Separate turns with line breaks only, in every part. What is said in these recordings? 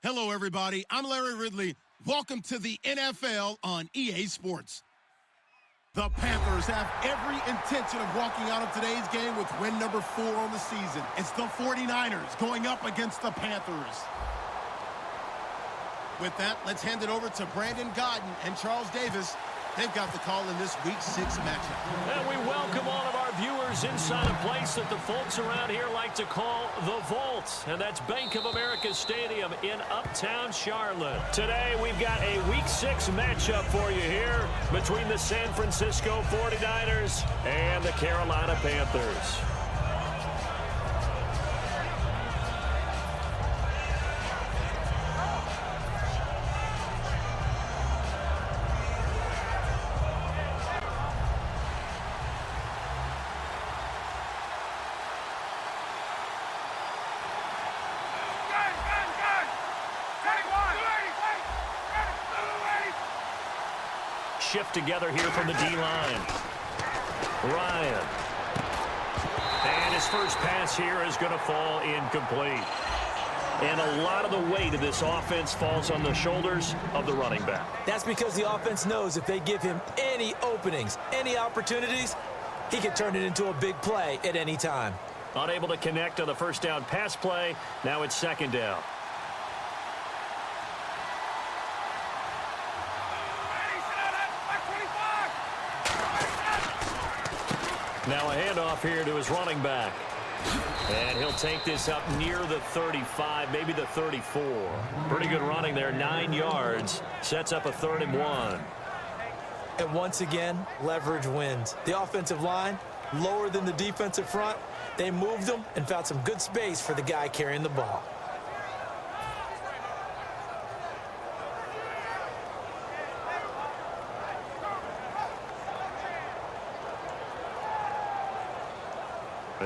Hello, everybody. I'm Larry Ridley. Welcome to the NFL on EA Sports. The Panthers have every intention of walking out of today's game with win number 4 on the season. It's the 49ers going up against the Panthers. With that, let's hand it over to Brandon Godden and Charles Davis. They've got the call in this Week 6 matchup.
And we welcome all of our viewers inside a place that the folks around here like to call the Vault. And that's Bank of America Stadium in Uptown Charlotte. Today, we've got a Week 6 matchup for you here between the San Francisco 49ers and the Carolina Panthers. Shift together here from the D-line. Ryan. And his first pass here is going to fall incomplete. And a lot of the weight of this offense falls on the shoulders of the running back.
That's because the offense knows if they give him any openings, any opportunities, he can turn it into a big play at any time.
Unable to connect on the first down pass play. Now it's second down. Now a handoff here to his running back. And he'll take this up near the 35, maybe the 34. Pretty good running there, 9 yards. Sets up a 3rd and 1.
And once again, leverage wins. The offensive line, lower than the defensive front. They moved them and found some good space for the guy carrying the ball.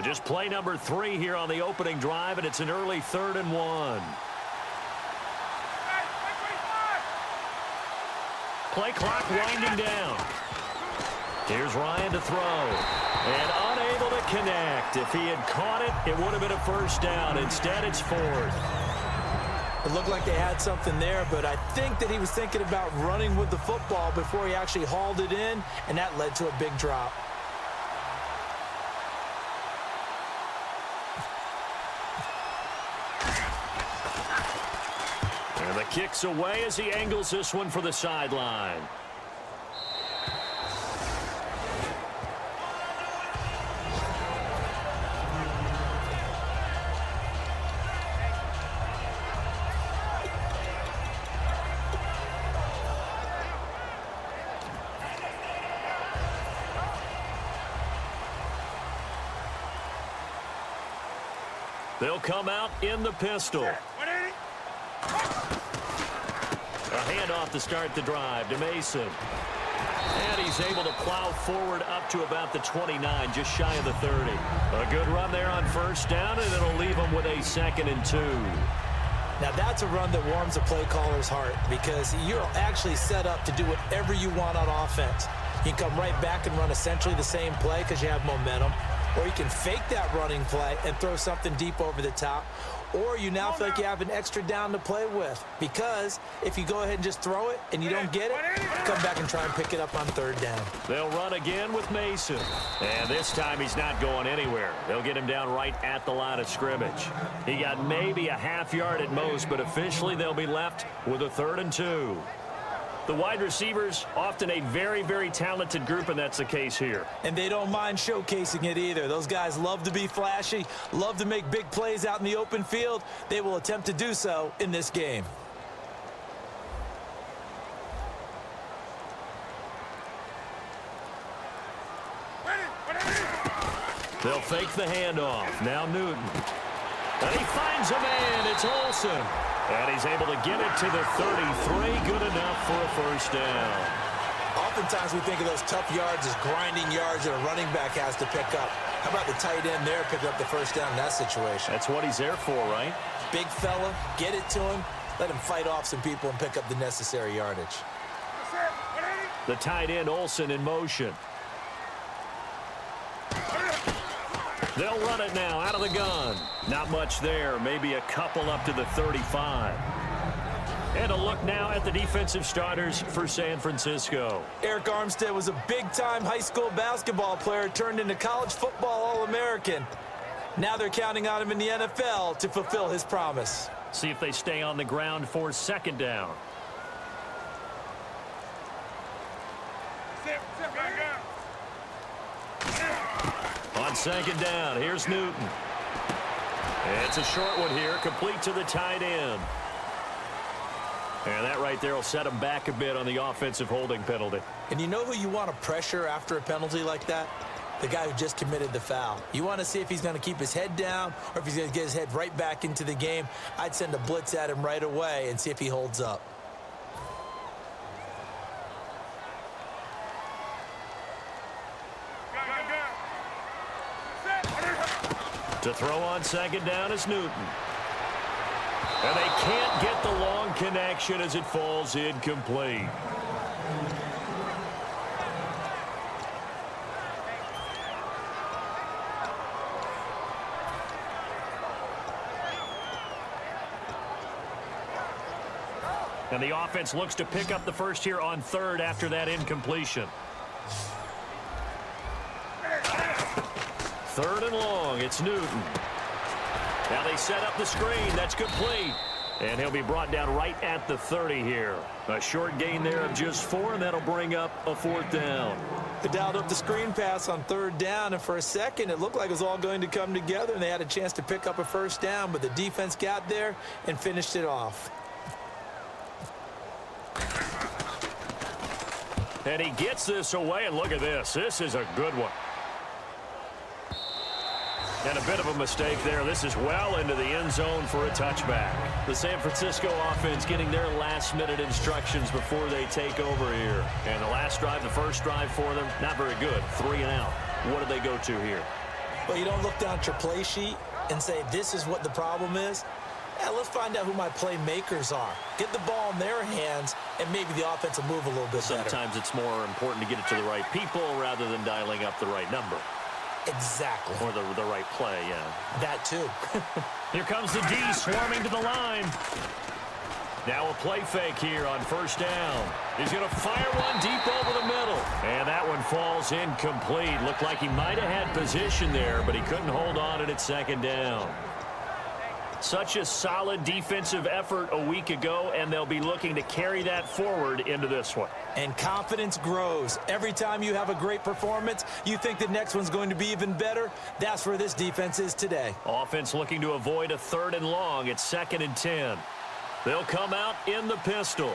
Just play number 3 here on the opening drive, and it's an early 3rd and 1. Play clock winding down. Here's Ryan to throw. And unable to connect. If he had caught it, it would have been a first down. Instead, it's 4th.
It looked like they had something there, but I think that he was thinking about running with the football before he actually hauled it in, and that led to a big drop.
And the kick's away as he angles this one for the sideline. They'll come out in the pistol. A handoff to start the drive to Mason. And he's able to plow forward up to about the 29, just shy of the 30. A good run there on first down, and it'll leave him with a 2nd and 2.
Now, that's a run that warms a play caller's heart because you're actually set up to do whatever you want on offense. You can come right back and run essentially the same play because you have momentum, or you can fake that running play and throw something deep over the top, or you now feel like you have an extra down to play with because if you go ahead and just throw it and you don't get it, come back and try and pick it up on 3rd down.
They'll run again with Mason. And this time he's not going anywhere. They'll get him down right at the line of scrimmage. He got maybe a half yard at most, but officially they'll be left with a 3rd and 2. The wide receivers, often a very, very talented group, and that's the case here.
And they don't mind showcasing it either. Those guys love to be flashy, love to make big plays out in the open field. They will attempt to do so in this game.
They'll fake the handoff. Now Newton. And he finds a man. It's Olsen. And he's able to get it to the 33. Good enough for a first down.
Oftentimes we think of those tough yards as grinding yards that a running back has to pick up. How about the tight end there picking up the first down in that situation?
That's what he's there for, right?
Big fella, get it to him, let him fight off some people and pick up the necessary yardage.
The tight end, Olsen, in motion. They'll run it now out of the gun. Not much there. Maybe a couple up to the 35. And a look now at the defensive starters for San Francisco.
Eric Armstead was a big-time high school basketball player turned into college football All-American. Now they're counting on him in the NFL to fulfill his promise.
See if they stay on the ground for second down. On second down, here's Newton. It's a short one here, complete to the tight end. And that right there will set him back a bit on the offensive holding penalty.
And you know who you want to pressure after a penalty like that? The guy who just committed the foul. You want to see if he's going to keep his head down or if he's going to get his head right back into the game. I'd send a blitz at him right away and see if he holds up.
To throw on second down is Newton. And they can't get the long connection as it falls incomplete. And the offense looks to pick up the first here on third after that incompletion. Third and long, it's Newton. Now they set up the screen. That's complete. And he'll be brought down right at the 30 here. A short gain there of just 4, and that'll bring up a fourth down.
They dialed up the screen pass on third down, and for a second it looked like it was all going to come together, and they had a chance to pick up a first down, but the defense got there and finished it off.
And he gets this away, and look at this. This is a good one. And a bit of a mistake there. This is well into the end zone for a touchback. The San Francisco offense getting their last-minute instructions before they take over here. And the last drive, the first drive for them, not very good. 3 and out. What do they go to here?
Well, you don't look down at your play sheet and say, this is what the problem is. Yeah, let's find out who my playmakers are. Get the ball in their hands, and maybe the offense will move a little bit better.
Sometimes it's more important to get it to the right people rather than dialing up the right number.
Exactly.
Or the right play, yeah.
That too.
Here comes the D swarming to the line. Now a play fake here on first down. He's going to fire one deep over the middle. And that one falls incomplete. Looked like he might have had position there, but he couldn't hold on at second down. Such a solid defensive effort a week ago, and they'll be looking to carry that forward into this one.
And confidence grows. Every time you have a great performance, you think the next one's going to be even better. That's where this defense is today.
Offense looking to avoid a third and long. It's 2nd and 10. They'll come out in the pistol.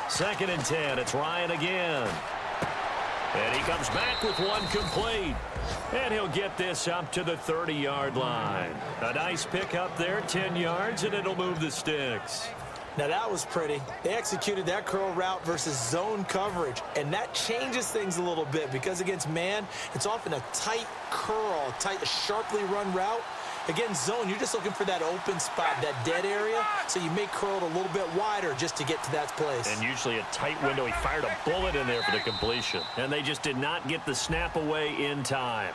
Second and 10. It's Ryan again. And he comes back with one complete. And he'll get this up to the 30-yard line. A nice pickup there, 10 yards, and it'll move the sticks.
Now that was pretty. They executed that curl route versus zone coverage, and that changes things a little bit because against man, it's often a tight curl, tight, sharply run route. Against zone, you're just looking for that open spot, that dead area, so you may curl it a little bit wider just to get to that place.
And usually a tight window. He fired a bullet in there for the completion. And they just did not get the snap away in time.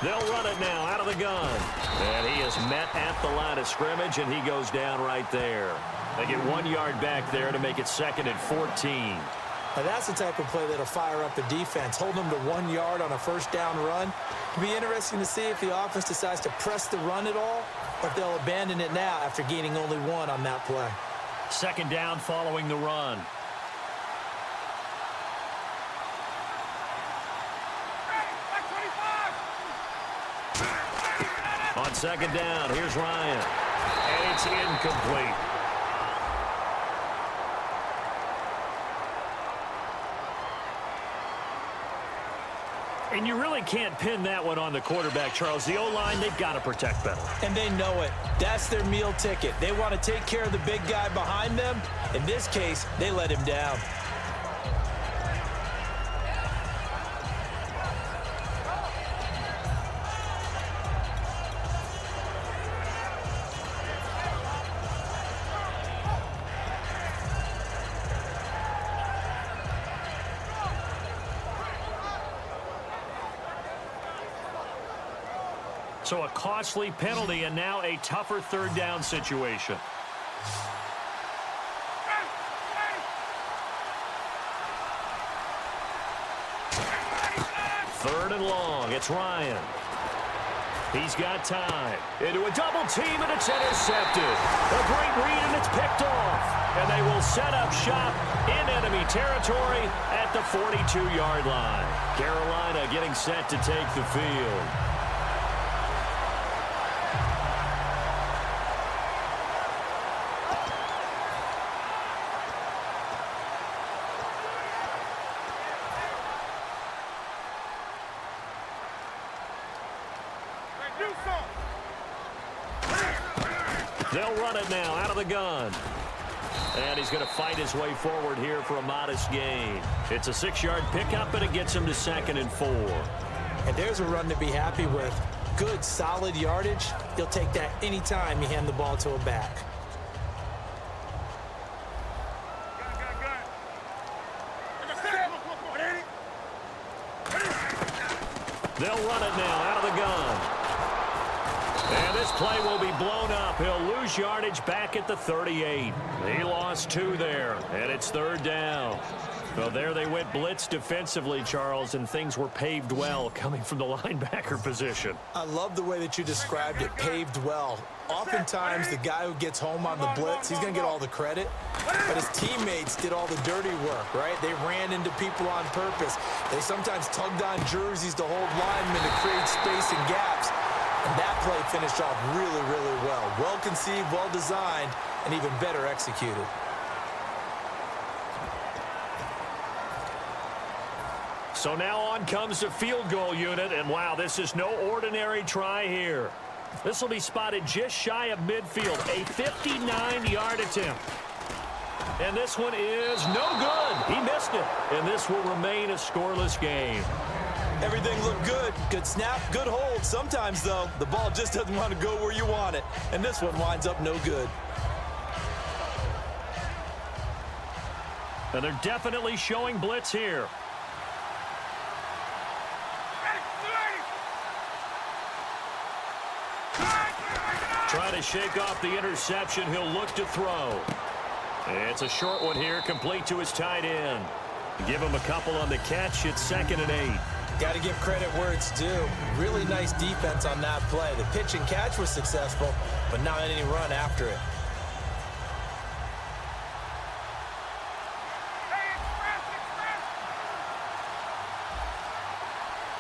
They'll run it now out of the gun. And he is met at the line of scrimmage, and he goes down right there. They get 1 yard back there to make it 2nd and 14.
Now that's the type of play that'll fire up the defense. Hold them to 1 yard on a first down run. It'll be interesting to see if the offense decides to press the run at all, or if they'll abandon it now after gaining only 1 on that play.
2nd down following the run. On 2nd down, here's Ryan. And it's incomplete. And you really can't pin that one on the quarterback, Charles. The O-line, they've got to protect better.
And they know it. That's their meal ticket. They want to take care of the big guy behind them. In this case, they let him down.
So a costly penalty and now a tougher 3rd down situation. 3rd and long. It's Ryan. He's got time. Into a double team, and it's intercepted. A great read, and it's picked off. And they will set up shop in enemy territory at the 42-yard line. Carolina getting set to take the field. They'll run it now out of the gun. And he's going to fight his way forward here for a modest gain. It's a 6-yard pickup, and it gets him to 2nd and 4.
And there's a run to be happy with. Good, solid yardage. He'll take that anytime you hand the ball to a back.
They'll run it now out of the gun. And this play will be blown up. He'll lose yardage back at the 38. He lost 2 there, and it's 3rd down. Well, there they went blitz defensively, Charles, and things were paved well coming from the linebacker position.
I love the way that you described it, paved well. Oftentimes, the guy who gets home on the blitz, he's going to get all the credit, but his teammates did all the dirty work, right? They ran into people on purpose. They sometimes tugged on jerseys to hold linemen to create space and gaps. And that play finished off really, really well. Well conceived, well designed, and even better executed.
So now on comes the field goal unit, and wow, this is no ordinary try here. This will be spotted just shy of midfield, a 59-yard attempt. And this one is no good. He missed it, and this will remain a scoreless game.
Everything looked good. Good snap, good hold. Sometimes, though, the ball just doesn't want to go where you want it. And this one winds up no good.
And they're definitely showing blitz here. Trying to shake off the interception. He'll look to throw. It's a short one here, complete to his tight end. Give him a couple on the catch. It's 2nd and 8.
Got to give credit where it's due. Really nice defense on that play. The pitch and catch was successful, but not any run after it.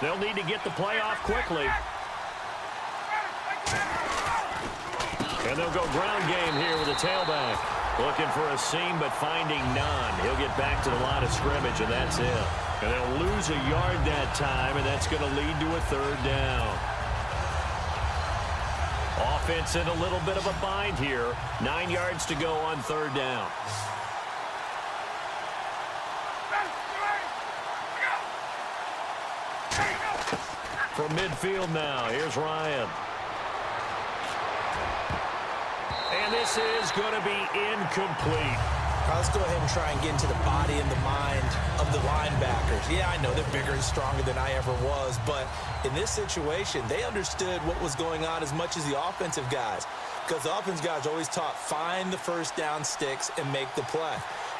They'll need to get the play off quickly. And they'll go ground game here with a tailback. Looking for a seam, but finding none. He'll get back to the line of scrimmage, and that's it. And they'll lose a yard that time, and that's going to lead to a 3rd down. Offense in a little bit of a bind here. 9 yards to go on 3rd down. From midfield now, here's Ryan. And this is going to be incomplete.
All right, let's go ahead and try and get into the body and the mind of the linebackers. Yeah, I know they're bigger and stronger than I ever was, but in this situation, they understood what was going on as much as the offensive guys, because the offensive guys always taught find the first down sticks and make the play.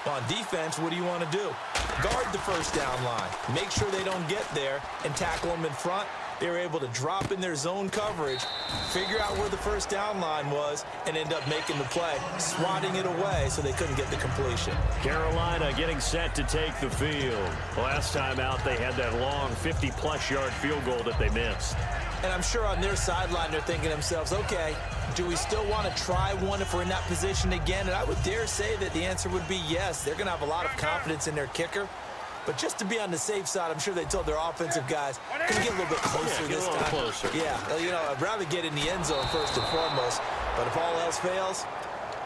On defense, what do you want to do? Guard the first down line. Make sure they don't get there and tackle them in front. They were able to drop in their zone coverage, figure out where the first down line was, and end up making the play, swatting it away so they couldn't get the completion.
Carolina getting set to take the field. Last time out, they had that long 50-plus yard field goal that they missed.
And I'm sure on their sideline they're thinking to themselves, okay, do we still want to try one if we're in that position again? And I would dare say that the answer would be yes. They're going to have a lot of confidence in their kicker. But just to be on the safe side, I'm sure they told their offensive guys, can we get a little bit closer this time?
Closer.
Yeah, you know, I'd rather get in the end zone first and foremost. But if all else fails,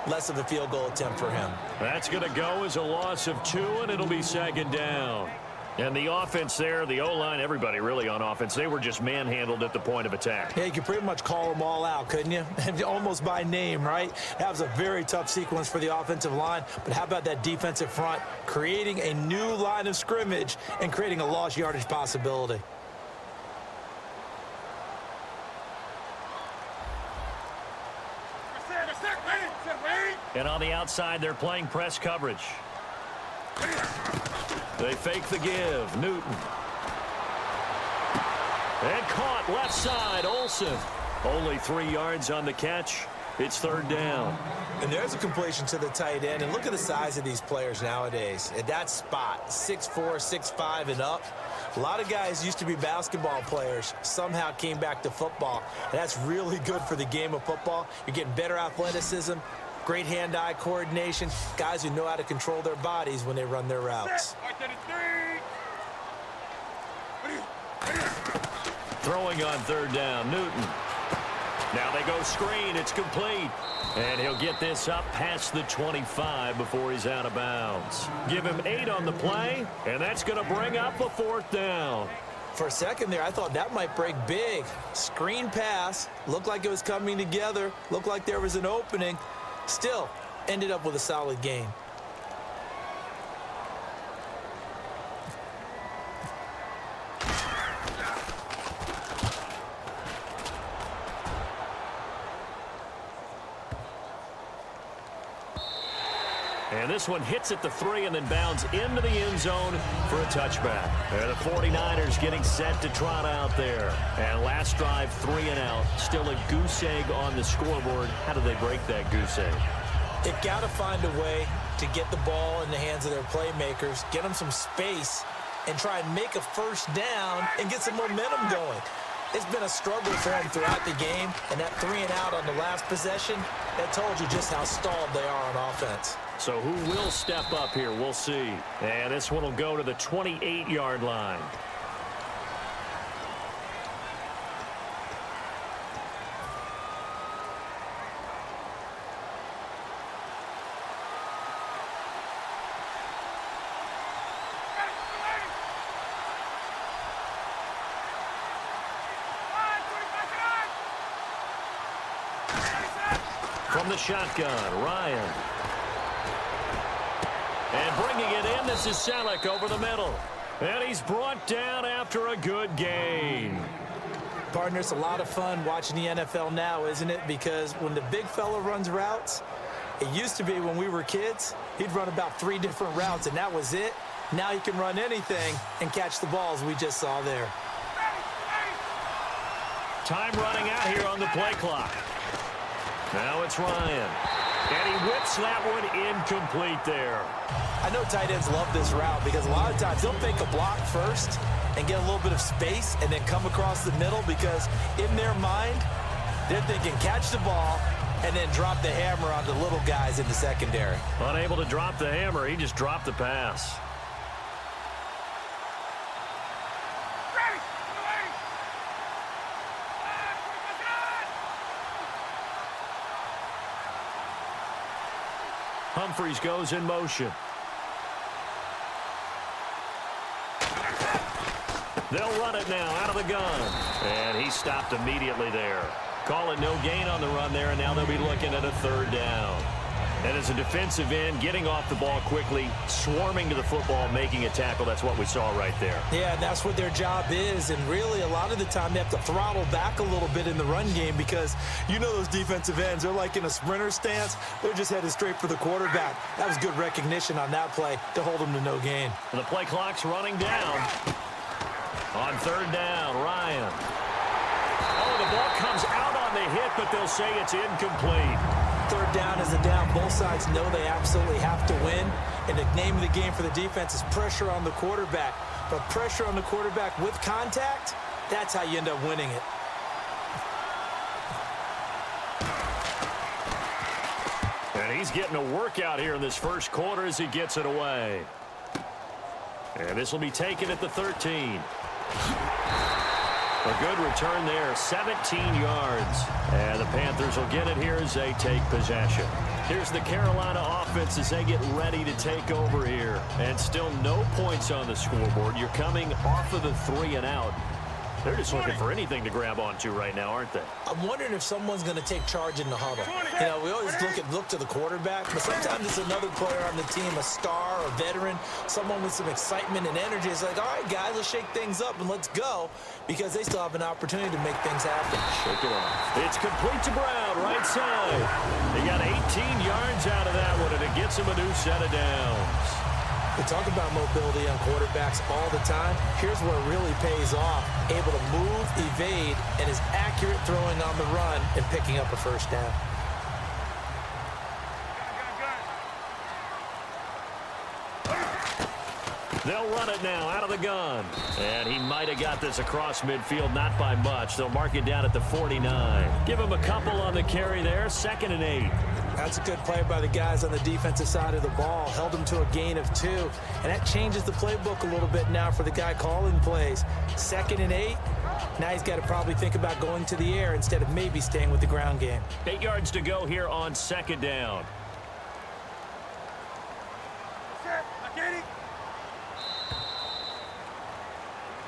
less of a field goal attempt for him.
That's going to go as a loss of 2, and it'll be second down. And the offense there, the O-line, everybody really on offense, they were just manhandled at the point of attack.
Yeah, you could pretty much call them all out, couldn't you? Almost by name, right? That was a very tough sequence for the offensive line. But how about that defensive front creating a new line of scrimmage and creating a lost yardage possibility?
And on the outside, they're playing press coverage. They fake the give. Newton. And caught left side. Olsen. Only 3 yards on the catch. It's third down.
And there's a completion to the tight end. And look at the size of these players nowadays. At that spot, 6'4", 6'5", and up. A lot of guys used to be basketball players, somehow came back to football. And that's really good for the game of football. You're getting better athleticism, great hand-eye coordination, guys who know how to control their bodies when they run their routes.
Throwing on third down, Newton. Now they go screen. It's complete. And he'll get this up past the 25 before he's out of bounds. Give him 8 on the play, and that's going to bring up a fourth down.
For a second there, I thought that might break big. Screen pass. Looked like it was coming together. Looked like there was an opening. Still, ended up with a solid game.
And this one hits at the 3 and then bounds into the end zone for a touchback. And the 49ers getting set to trot out there. And last drive, 3 and out. Still a goose egg on the scoreboard. How do they break that goose egg?
They've got to find a way to get the ball in the hands of their playmakers, get them some space, and try and make a first down and get some momentum going. It's been a struggle for them throughout the game, and that 3 and out on the last possession, that told you just how stalled they are on offense.
So who will step up here? We'll see. And this one will go to the 28-yard line. From the shotgun, Ryan. And bringing it in, this is Selleck over the middle. And he's brought down after a good gain.
Partner, it's a lot of fun watching the NFL now, isn't it? Because when the big fella runs routes, it used to be when we were kids, he'd run about 3 different routes, and that was it. Now he can run anything and catch the balls we just saw there.
Time running out here on the play clock. Now it's Ryan. And he whips that one incomplete there.
I know tight ends love this route because a lot of times they'll fake a block first and get a little bit of space and then come across the middle because in their mind, they're thinking catch the ball and then drop the hammer on the little guys in the secondary.
Unable to drop the hammer, he just dropped the pass. Humphreys goes in motion. They'll run it now out of the gun. And he stopped immediately there. Call it no gain on the run there, and now they'll be looking at a third down. And as a defensive end, getting off the ball quickly, swarming to the football, making a tackle, that's what we saw right there.
Yeah, and that's what their job is. And really, a lot of the time, they have to throttle back a little bit in the run game because you know those defensive ends, they're like in a sprinter stance. They're just headed straight for the quarterback. That was good recognition on that play to hold them to no gain.
And the play clock's running down. On third down, Ryan. Oh, the ball comes out on the hit, but they'll say it's incomplete.
Third down is a down. Both sides know they absolutely have to win. And the name of the game for the defense is pressure on the quarterback. But pressure on the quarterback with contact, that's how you end up winning it.
And he's getting a workout here in this first quarter as he gets it away. And this will be taken at the 13. A good return there, 17 yards. And the Panthers will get it here as they take possession. Here's the Carolina offense as they get ready to take over here. And still no points on the scoreboard. You're coming off of the 3 and out. They're just looking for anything to grab onto right now, aren't they?
I'm wondering if someone's going to take charge in the huddle. You know, we always look to the quarterback, but sometimes it's another player on the team, a star, a veteran, someone with some excitement and energy. It's like, all right, guys, let's shake things up and let's go, because they still have an opportunity to make things happen.
Shake it off. It's complete to Brown, right side. He got 18 yards out of that one, and it gets him a new set of downs.
We talk about mobility on quarterbacks all the time. Here's where it really pays off. Able to move, evade, and is accurate throwing on the run and picking up a first down.
They'll run it now out of the gun. And he might have got this across midfield, not by much. They'll mark it down at the 49. Give him a couple on the carry there, 2nd and 8.
That's a good play by the guys on the defensive side of the ball. Held him to a gain of 2. And that changes the playbook a little bit now for the guy calling plays. 2nd and 8. Now he's got to probably think about going to the air instead of maybe staying with the ground game.
8 yards to go here on 2nd down.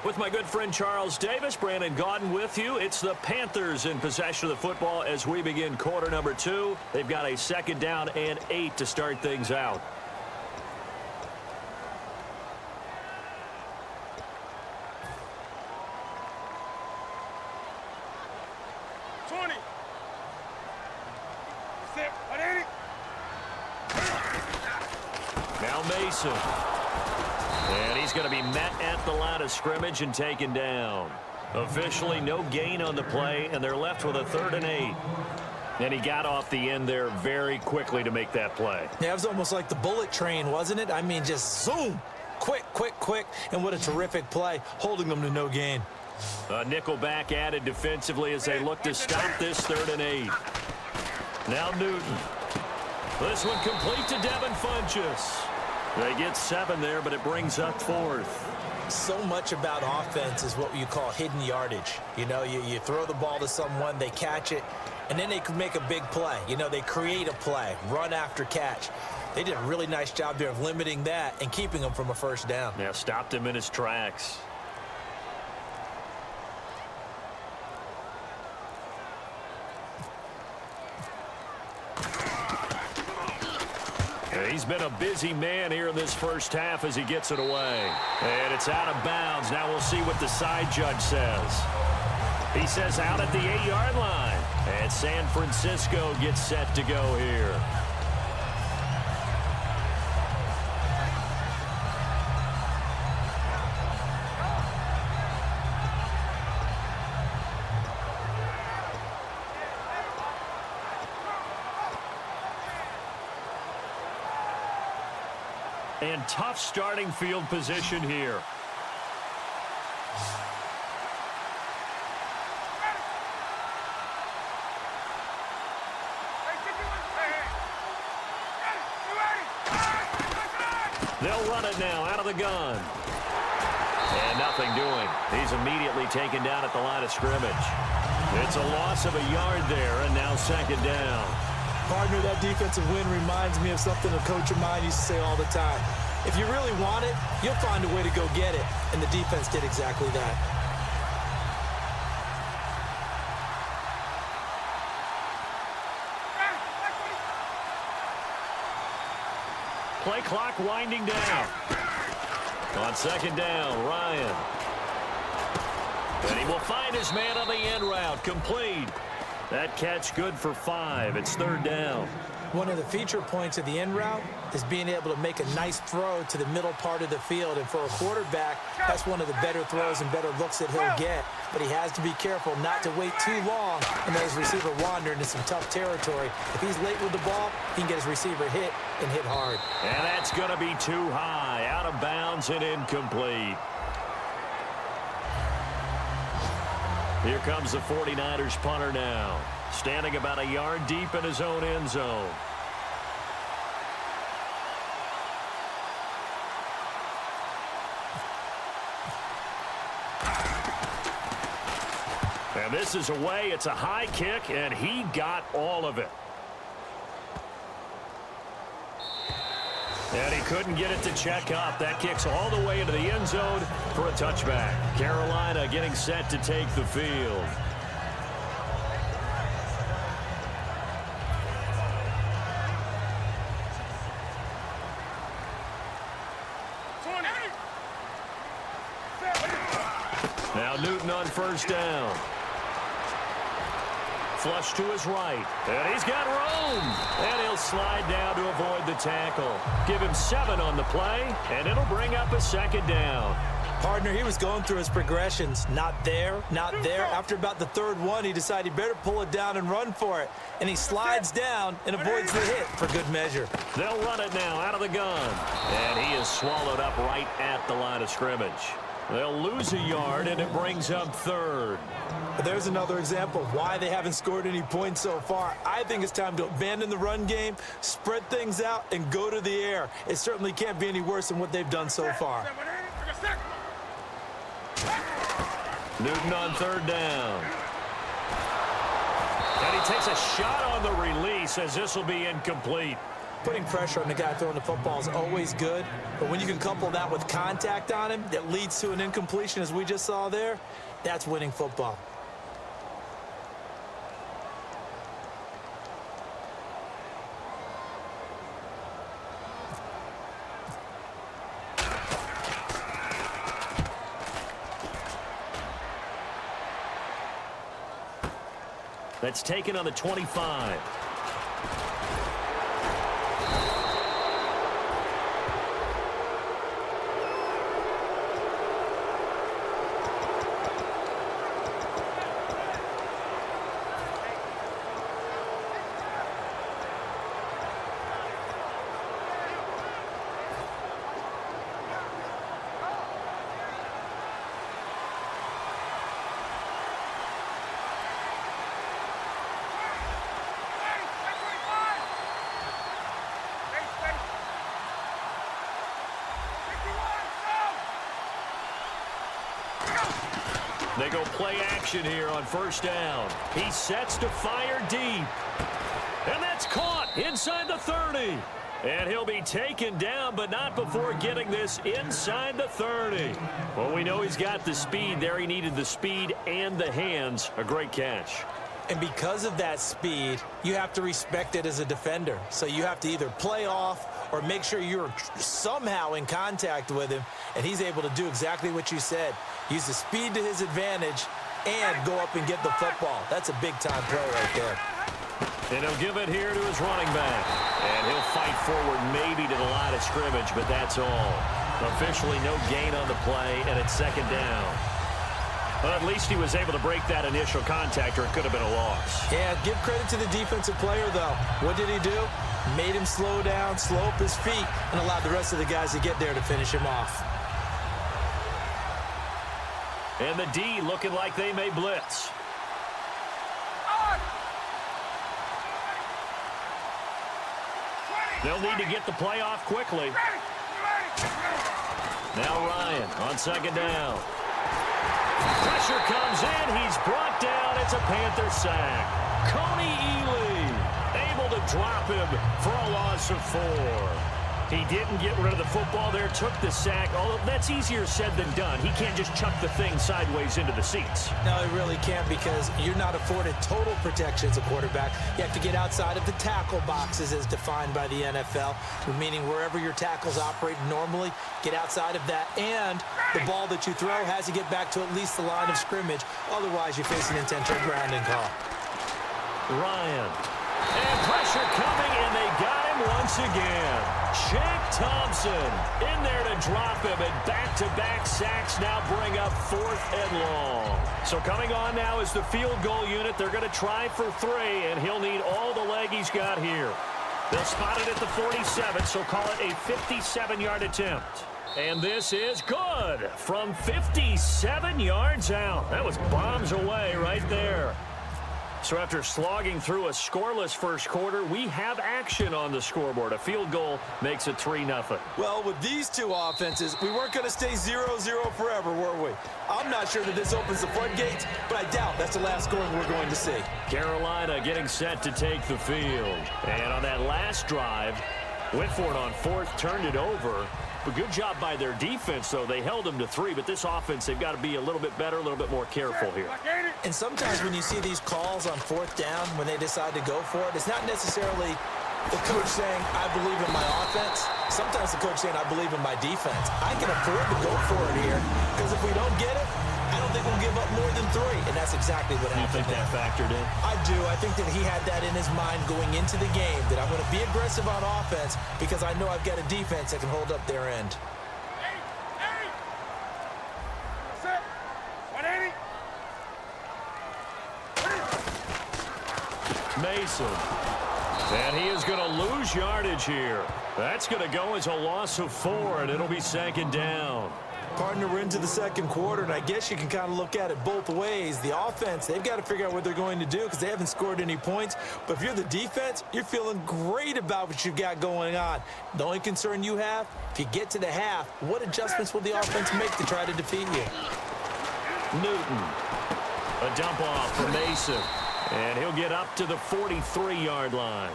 With my good friend Charles Davis, Brandon Gaudin with you. It's the Panthers in possession of the football as we begin quarter number 2. They've got a 2nd down and 8 to start things out. Now Mason. And he's going to be met at the line of scrimmage and taken down. Officially no gain on the play, and they're left with a 3rd and 8. And he got off the end there very quickly to make that play.
Yeah, it was almost like the bullet train, wasn't it? I mean, just zoom. Quick, quick, quick. And what a terrific play, holding them to no gain.
A nickel back added defensively as they look to stop this 3rd and 8. Now Newton. This one complete to Devin Funchess. They get 7 there, but it brings up 4th.
So much about offense is what you call hidden yardage. You know, you throw the ball to someone, they catch it, and then they can make a big play. You know, they create a play, run after catch. They did a really nice job there of limiting that and keeping him from a first down.
Yeah, stopped him in his tracks. He's been a busy man here in this first half as he gets it away. And it's out of bounds. Now we'll see what the side judge says. He says out at the 8-yard line. And San Francisco gets set to go here. And tough starting field position here. They'll run it now out of the gun. And nothing doing. He's immediately taken down at the line of scrimmage. It's a loss of a yard there, and now 2nd down.
Partner, that defensive win reminds me of something a coach of mine used to say all the time. If you really want it, you'll find a way to go get it. And the defense did exactly that.
Play clock winding down. On second down, Ryan. And he will find his man on the end route. Complete. That catch good for 5. It's third down.
One of the feature points of the end route is being able to make a nice throw to the middle part of the field. And for a quarterback, that's one of the better throws and better looks that he'll get. But he has to be careful not to wait too long and let his receiver wander into some tough territory. If he's late with the ball, he can get his receiver hit and hit hard.
And that's going to be too high. Out of bounds and incomplete. Here comes the 49ers punter now. Standing about a yard deep in his own end zone. And this is away. It's a high kick, and he got all of it. And he couldn't get it to check up. That kicks all the way into the end zone for a touchback. Carolina getting set to take the field. Now Newton on first down. Flush to his right. And he's got room. And he'll slide down to avoid the tackle. Give him 7 on the play, and it'll bring up a second down.
Partner, he was going through his progressions. Not there, not there. After about the third one, he decided he better pull it down and run for it. And he slides down and avoids the hit for good measure.
They'll run it now out of the gun. And he is swallowed up right at the line of scrimmage. They'll lose a yard, and it brings up third.
But there's another example of why they haven't scored any points so far. I think it's time to abandon the run game, spread things out, and go to the air. It certainly can't be any worse than what they've done so far.
Newton on third down. And he takes a shot on the release as this will be incomplete.
Putting pressure on the guy throwing the football is always good, but when you can couple that with contact on him that leads to an incompletion, as we just saw there, that's winning football.
That's taken on the 25. They go play action here on first down. He sets to fire deep. And that's caught inside the 30. And he'll be taken down, but not before getting this inside the 30. Well, we know he's got the speed there. He needed the speed and the hands. A great catch.
And because of that speed, you have to respect it as a defender. So you have to either play off or make sure you're somehow in contact with him, and he's able to do exactly what you said. Use the speed to his advantage and go up and get the football. That's a big-time play right there.
And he'll give it here to his running back. And he'll fight forward maybe to the line of scrimmage, but that's all. Officially no gain on the play, and it's second down. Well, at least he was able to break that initial contact, or it could have been a loss.
Yeah, give credit to the defensive player, though. What did he do? Made him slow down, slow up his feet, and allowed the rest of the guys to get there to finish him off.
And the D looking like they may blitz. They'll need to get the play off quickly. Now Ryan on second down. Pressure comes in. He's brought down. It's a Panther sack. Coney Ely able to drop him for a loss of 4. He didn't get rid of the football there, took the sack. Although that's easier said than done. He can't just chuck the thing sideways into the seats.
No, he really can't, because you're not afforded total protection as a quarterback. You have to get outside of the tackle boxes as defined by the NFL, meaning wherever your tackles operate normally, get outside of that. And the ball that you throw has to get back to at least the line of scrimmage. Otherwise, you face an intentional grounding call.
Ryan. And pressure coming, and they got him once again. Shaq Thompson in there to drop him, and back-to-back sacks now bring up 4th and long. So coming on now is the field goal unit. They're going to try for 3, and he'll need all the leg he's got here. They'll spot it at the 47, so call it a 57-yard attempt. And this is good from 57 yards out. That was bombs away right there. So after slogging through a scoreless first quarter, we have action on the scoreboard. A field goal makes it 3-0.
Well, with these two offenses, we weren't going to stay 0-0 forever, were we? I'm not sure that this opens the floodgates, but I doubt that's the last scoring we're going to see.
Carolina getting set to take the field. And on that last drive, went for it on 4th, turned it over. But good job by their defense, though. They held them to 3, but this offense, they've got to be a little bit better, a little bit more careful here.
And sometimes when you see these calls on 4th down, when they decide to go for it, it's not necessarily the coach saying, I believe in my offense. Sometimes the coach saying, I believe in my defense. I can afford to go for it here, because if we don't get it, I don't think we'll give up more than 3, and that's exactly what happened.
You think that factored in?
I do. I think that he had that in his mind going into the game, that I'm going to be aggressive on offense because I know I've got a defense that can hold up their end.
Mason. And he is going to lose yardage here. That's going to go as a loss of 4, and it'll be 2nd down.
Partner, we're into the second quarter, and I guess you can kind of look at it both ways. The offense, they've got to figure out what they're going to do because they haven't scored any points. But if you're the defense, you're feeling great about what you've got going on. The only concern you have, if you get to the half, what adjustments will the offense make to try to defeat you?
Newton. A dump off for Mason. And he'll get up to the 43-yard line.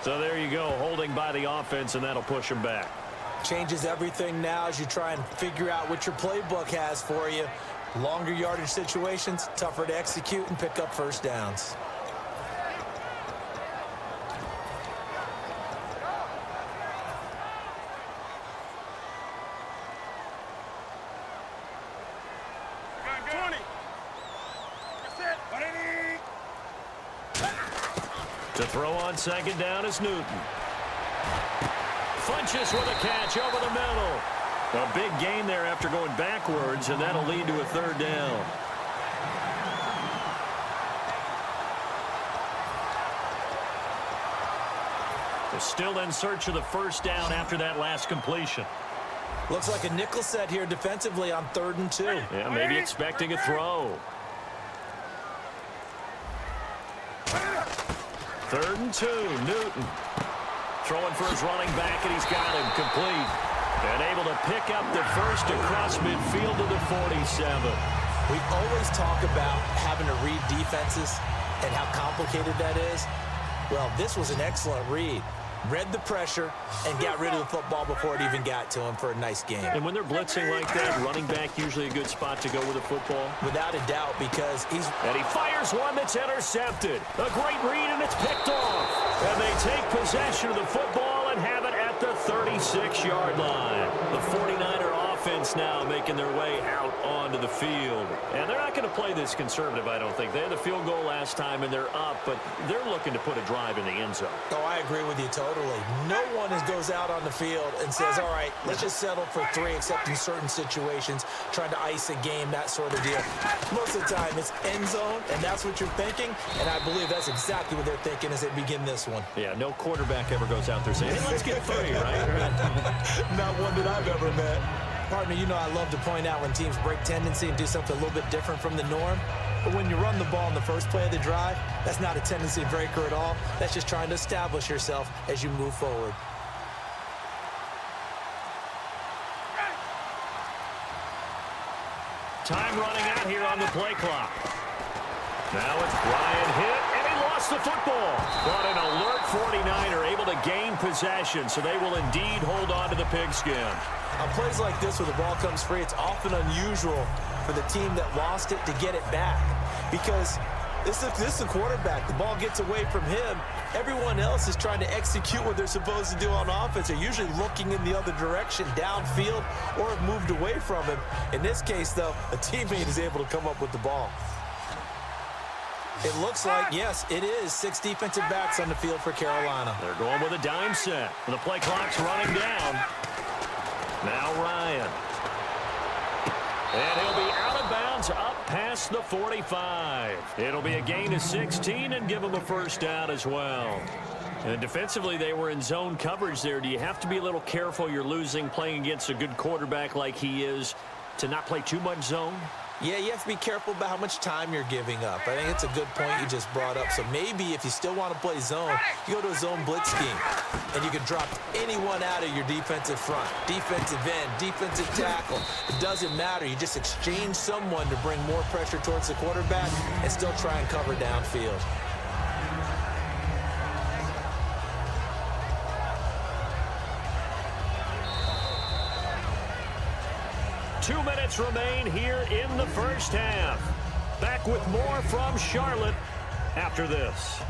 So there you go, holding by the offense, and that'll push him back.
Changes everything now as you try and figure out what your playbook has for you. Longer yardage situations, tougher to execute and pick up first downs.
To throw on 2nd down is Newton. Funches with a catch over the middle. A big gain there after going backwards, and that'll lead to a 3rd down. They're still in search of the first down after that last completion.
Looks like a nickel set here defensively on 3rd and 2.
Yeah, maybe expecting a throw. 3rd and 2, Newton. Throwing for his running back, and he's got him complete. And able to pick up the first across midfield to the 47.
We always talk about having to read defenses and how complicated that is. Well, this was an excellent read. Read the pressure and got rid of the football before it even got to him for a nice game.
And when they're blitzing like that, running back usually a good spot to go with the football.
Without a doubt, because he's...
And he fires one that's intercepted. A great read, and it's picked off. And they take possession of the football and have it at the 36-yard line. The 49er offense now making their way out onto the field. And they're not going to play this conservative, I don't think. They had the field goal last time, and they're up, but they're looking to put a drive in the end zone.
Oh, I agree with you totally. No one goes out on the field and says, all right, let's just settle for 3, except in certain situations, trying to ice a game, that sort of deal. Most of the time, it's end zone, and that's what you're thinking, and I believe that's exactly what they're thinking as they begin this one.
Yeah, no quarterback ever goes out there saying, hey, let's get 3, right?
Not one that I've ever met. Partner, you know I love to point out when teams break tendency and do something a little bit different from the norm. But when you run the ball in the first play of the drive, that's not a tendency breaker at all. That's just trying to establish yourself as you move forward.
Time running out here on the play clock. Now it's Bryant hit, and he lost lost the football. But an alert 49er able to gain possession, so they will indeed hold on to the pigskin.
On plays like this where the ball comes free, it's often unusual for the team that lost it to get it back. Because this is a quarterback. The ball gets away from him. Everyone else is trying to execute what they're supposed to do on offense. They're usually looking in the other direction, downfield, or have moved away from him. In this case, though, a teammate is able to come up with the ball. It looks like, yes, it is 6 defensive backs on the field for Carolina.
They're going with a dime set. The play clock's running down. Now Ryan. And he'll be out of bounds up past the 45. It'll be a gain of 16 and give him a first down as well. And defensively, they were in zone coverage there. Do you have to be a little careful you're losing playing against a good quarterback like he is to not play too much zone?
Yeah, you have to be careful about how much time you're giving up. I think it's a good point you just brought up. So maybe if you still want to play zone, you go to a zone blitz scheme, and you can drop anyone out of your defensive front, defensive end, defensive tackle. It doesn't matter. You just exchange someone to bring more pressure towards the quarterback and still try and cover downfield.
Two minutes remain here in the first half. Back with more from Charlotte after this.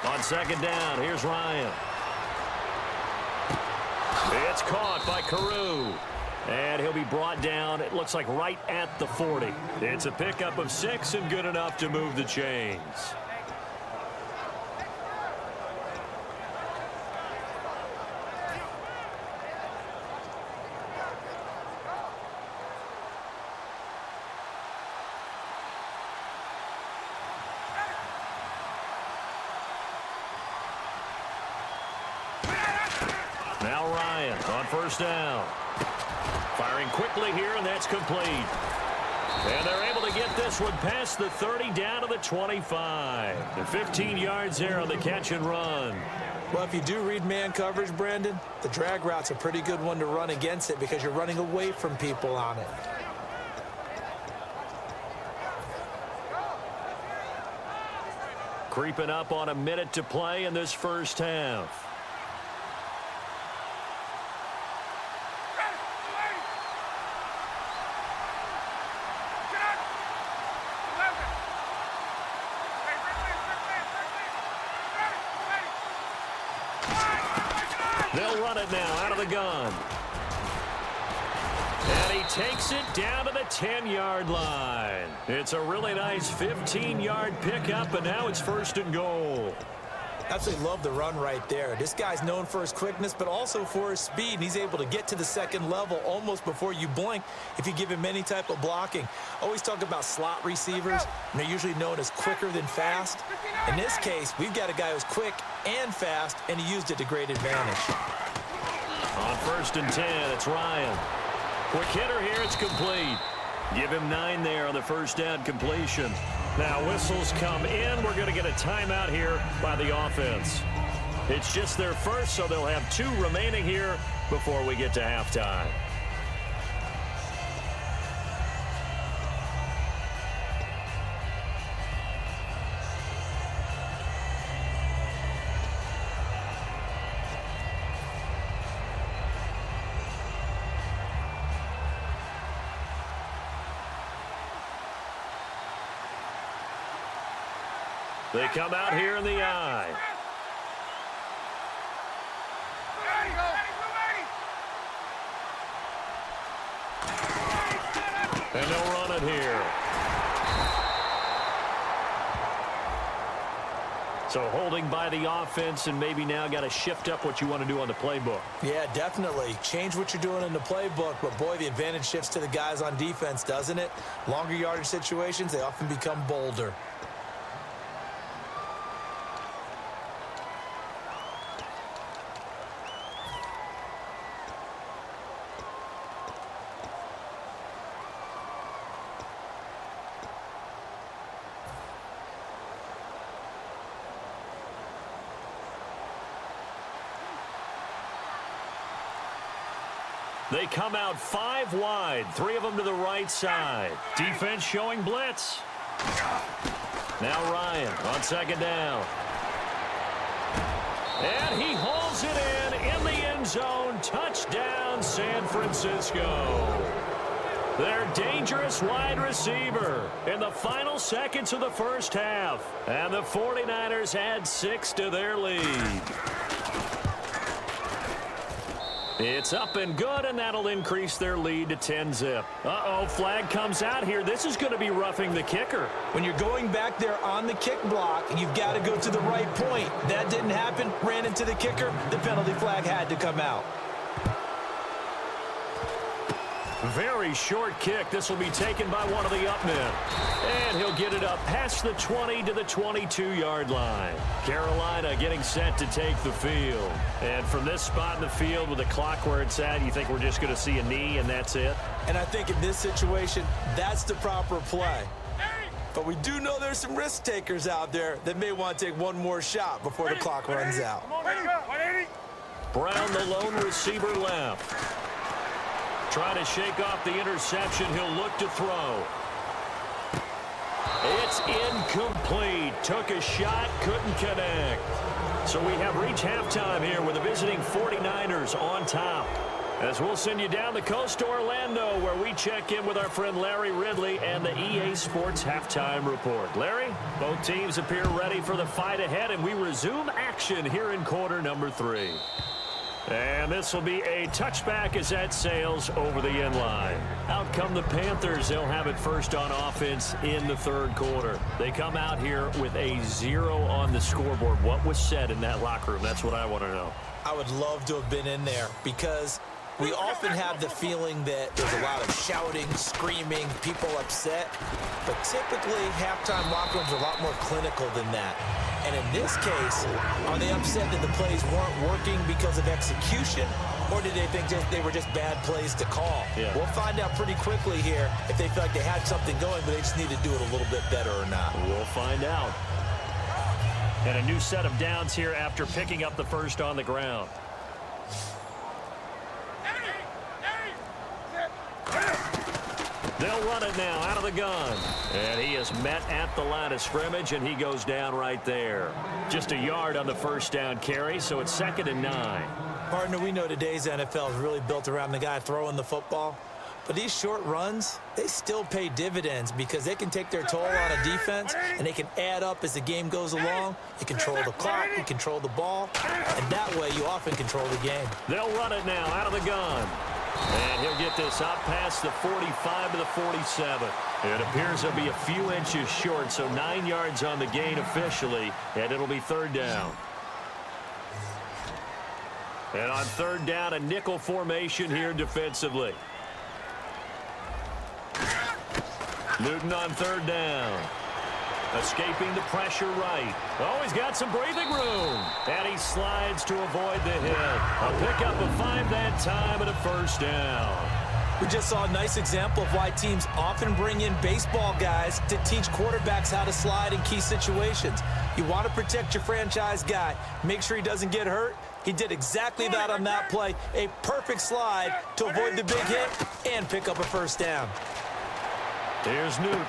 On second down, here's Ryan. It's caught by Carew. And he'll be brought down, it looks like right at the 40. It's a pickup of 6 and good enough to move the chains. Now Ryan on first down. Firing quickly here, and that's complete. And they're able to get this one past the 30 down to the 25. The 15 yards there on the catch and run.
Well, if you do read man coverage, Brandon, the drag route's a pretty good one to run against it because you're running away from people on it.
Creeping up on a minute to play in this first half. They'll run it now out of the gun. And he takes it down to the 10-yard line. It's a really nice 15-yard pickup, and now it's first and goal.
Absolutely love the run right there. This guy's known for his quickness, but also for his speed. He's able to get to the second level almost before you blink if you give him any type of blocking. Always talk about slot receivers, and they're usually known as quicker than fast. In this case, we've got a guy who's quick and fast, and he used it to great advantage.
On first and 10, it's Ryan. Quick hitter here, it's complete. Give him 9 there on the first down completion. Now whistles come in. We're going to get a timeout here by the offense. It's just their first, so they'll have 2 remaining here before we get to halftime. They come out here in the I. And they'll run it here. So holding by the offense, and maybe now got to shift up what you want to do on the playbook.
Yeah, definitely. Change what you're doing in the playbook, but boy, the advantage shifts to the guys on defense, doesn't it? Longer yardage situations, they often become bolder.
They come out 5 wide, 3 of them to the right side. Defense showing blitz. Now Ryan on second down. And he holds it in the end zone. Touchdown, San Francisco. Their dangerous wide receiver in the final seconds of the first half. And the 49ers add 6 to their lead. It's up and good, and that'll increase their lead to 10-zip. Uh-oh, flag comes out here. This is going to be roughing the kicker.
When you're going back there on the kick block, you've got to go to the right point. That didn't happen. Ran into the kicker. The penalty flag had to come out.
Very short kick. This will be taken by one of the up men. And he'll get it up past the 20 to the 22-yard line. Carolina getting set to take the field. And from this spot in the field with the clock where it's at, you think we're just going to see a knee and that's it?
And I think in this situation, that's the proper play. But we do know there's some risk takers out there that may want to take one more shot before the clock runs out.
Brown, the lone receiver left. Trying to shake off the interception. He'll look to throw. It's incomplete. Took a shot, couldn't connect. So we have reached halftime here with the visiting 49ers on top. As we'll send you down the coast to Orlando, where we check in with our friend Larry Ridley and the EA Sports Halftime Report. Larry, both teams appear ready for the fight ahead, and we resume action here in quarter number 3. And this will be a touchback as that sails over the end line. Out come the Panthers. They'll have it first on offense in the third quarter. They come out here with a 0 on the scoreboard. What was said in that locker room? That's what I want to know. I would love to have been in there because we often have the feeling that there's a lot of shouting, screaming, people upset. But typically, halftime locker rooms are a lot more clinical than that. And in this case, are they upset that the plays weren't working because of execution, or did they think they were just bad plays to call? Yeah. We'll find out pretty quickly here if they feel like they had something going, but they just need to do it a little bit better or not. We'll find out. And a new set of downs here after picking up the first on the ground. They'll run it now out of the gun. And he is met at the line of scrimmage, and he goes down right there. Just a yard on the first down carry, so it's 2nd and 9. Partner, we know today's NFL is really built around the guy throwing the football. But these short runs, they still pay dividends because they can take their toll on a defense, and they can add up as the game goes along. You control the clock, you control the ball, and that way you often control the game. They'll run it now out of the gun. And he'll get this out past the 45 to the 47. It appears he'll be a few inches short, so 9 yards on the gain officially, and it'll be 3rd down. And on 3rd down, a nickel formation here defensively. Newton on 3rd down. Escaping the pressure right. Oh, he's got some breathing room. And he slides to avoid the hit. A pickup of 5 that time and a 1st down. We just saw a nice example of why teams often bring in baseball guys to teach quarterbacks how to slide in key situations. You want to protect your franchise guy. Make sure he doesn't get hurt. He did exactly that on that play. A perfect slide to avoid the big hit and pick up a 1st down. Here's Newton.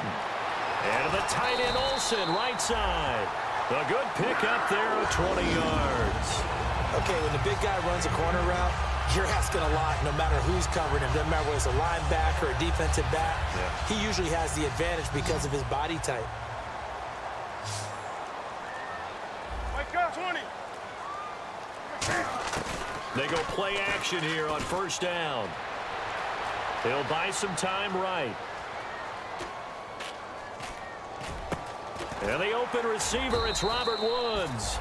And the tight end Olsen, right side. A good pickup there of 20 yards. Okay, when the big guy runs a corner route, you're asking a lot no matter who's covering him. Doesn't matter whether it's a linebacker or a defensive back. Yeah. He usually has the advantage because of his body type.
Wake up, 20.
They go play action here on 1st down. They'll buy some time right. And the open receiver, it's Robert Woods.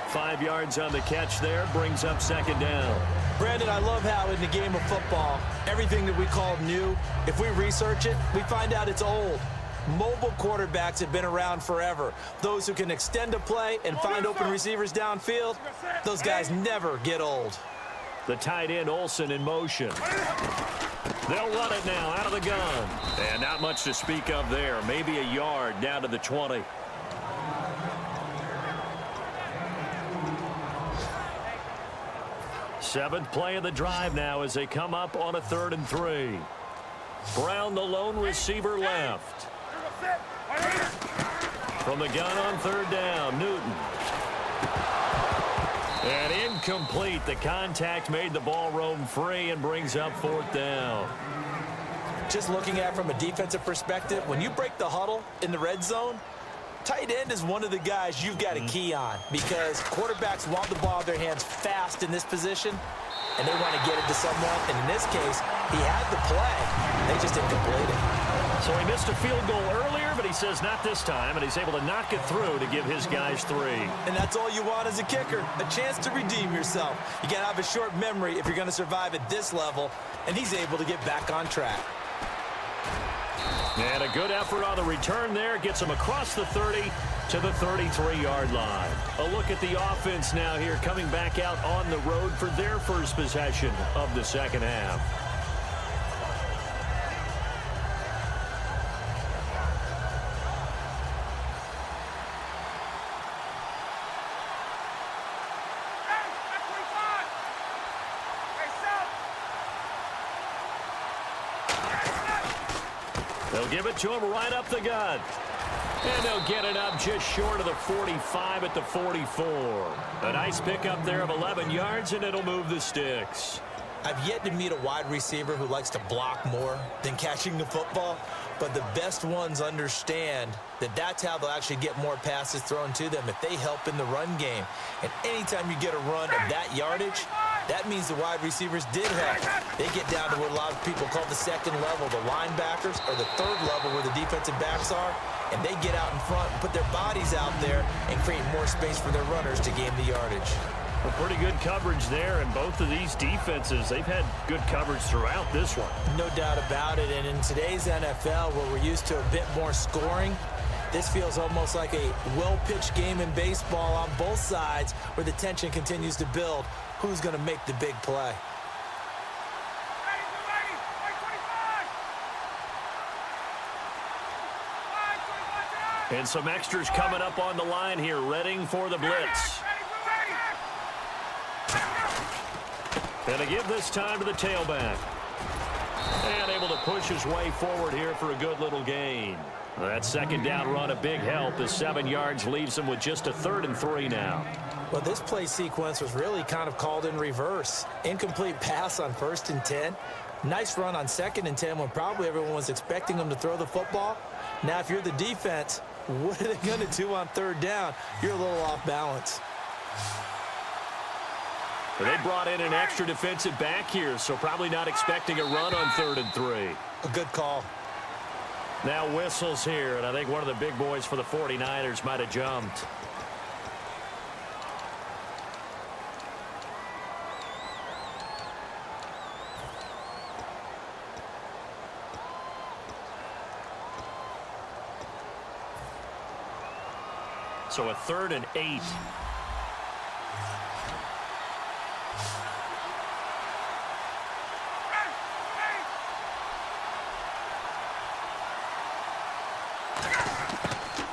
5 yards on the catch there, brings up 2nd down. Brandon, I love how in the game of football, everything that we call new, if we research it, we find out it's old. Mobile quarterbacks have been around forever. Those who can extend a play and find open receivers downfield, those guys never get old. The tight end Olsen in motion. They'll run it now out of the gun. And not much to speak of there. Maybe a yard down to the 20. Seventh play of the drive now as they come up on a 3rd and 3. Brown, the lone receiver, left. From the gun on 3rd down, Newton. And incomplete. The contact made the ball roam free and brings up 4th down.
Just looking at it from a defensive perspective, when you break the huddle in the red zone, tight end is one of the guys you've got to key on because quarterbacks want the ball in their hands fast in this position, and they want to get it to someone. And in this case, he had the play. They just didn't complete it.
So he missed a field goal earlier, but he says not this time, and he's able to knock it through to give his guys 3.
And that's all you want as a kicker, a chance to redeem yourself. You got to have a short memory if you're going to survive at this level, and he's able to get back on track.
And a good effort on the return there. Gets him across the 30 to the 33-yard line. A look at the offense now here coming back out on the road for their first possession of the second half. They'll give it to him right up the gut. And they'll get it up just short of the 45 at the 44. A nice pickup there of 11 yards, and it'll move the sticks.
I've yet to meet a wide receiver who likes to block more than catching the football, but the best ones understand that that's how they'll actually get more passes thrown to them if they help in the run game. And anytime you get a run of that yardage, that means the wide receivers did help. They get down to what a lot of people call the second level, the linebackers, or the third level where the defensive backs are, and they get out in front and put their bodies out there and create more space for their runners to gain the yardage.
Well, pretty good coverage there, and both of these defenses, they've had good coverage throughout this one.
No doubt about it, and in today's NFL, where we're used to a bit more scoring, this feels almost like a well-pitched game in baseball on both sides where the tension continues to build. Who's going to make the big play?
And some extras coming up on the line here, readying for the blitz. And to give this time to the tailback. And able to push his way forward here for a good little gain. That second down run a big help as 7 yards leaves him with just a 3rd and 3 now.
Well, this play sequence was really kind of called in reverse. Incomplete pass on 1st and 10. Nice run on 2nd and 10 when probably everyone was expecting him to throw the football. Now, if you're the defense, what are they going to do on 3rd down? You're a little off balance.
They brought in an extra defensive back here, so probably not expecting a run on 3rd and 3.
A good call.
Now whistles here, and I think one of the big boys for the 49ers might have jumped. So a 3rd and 8.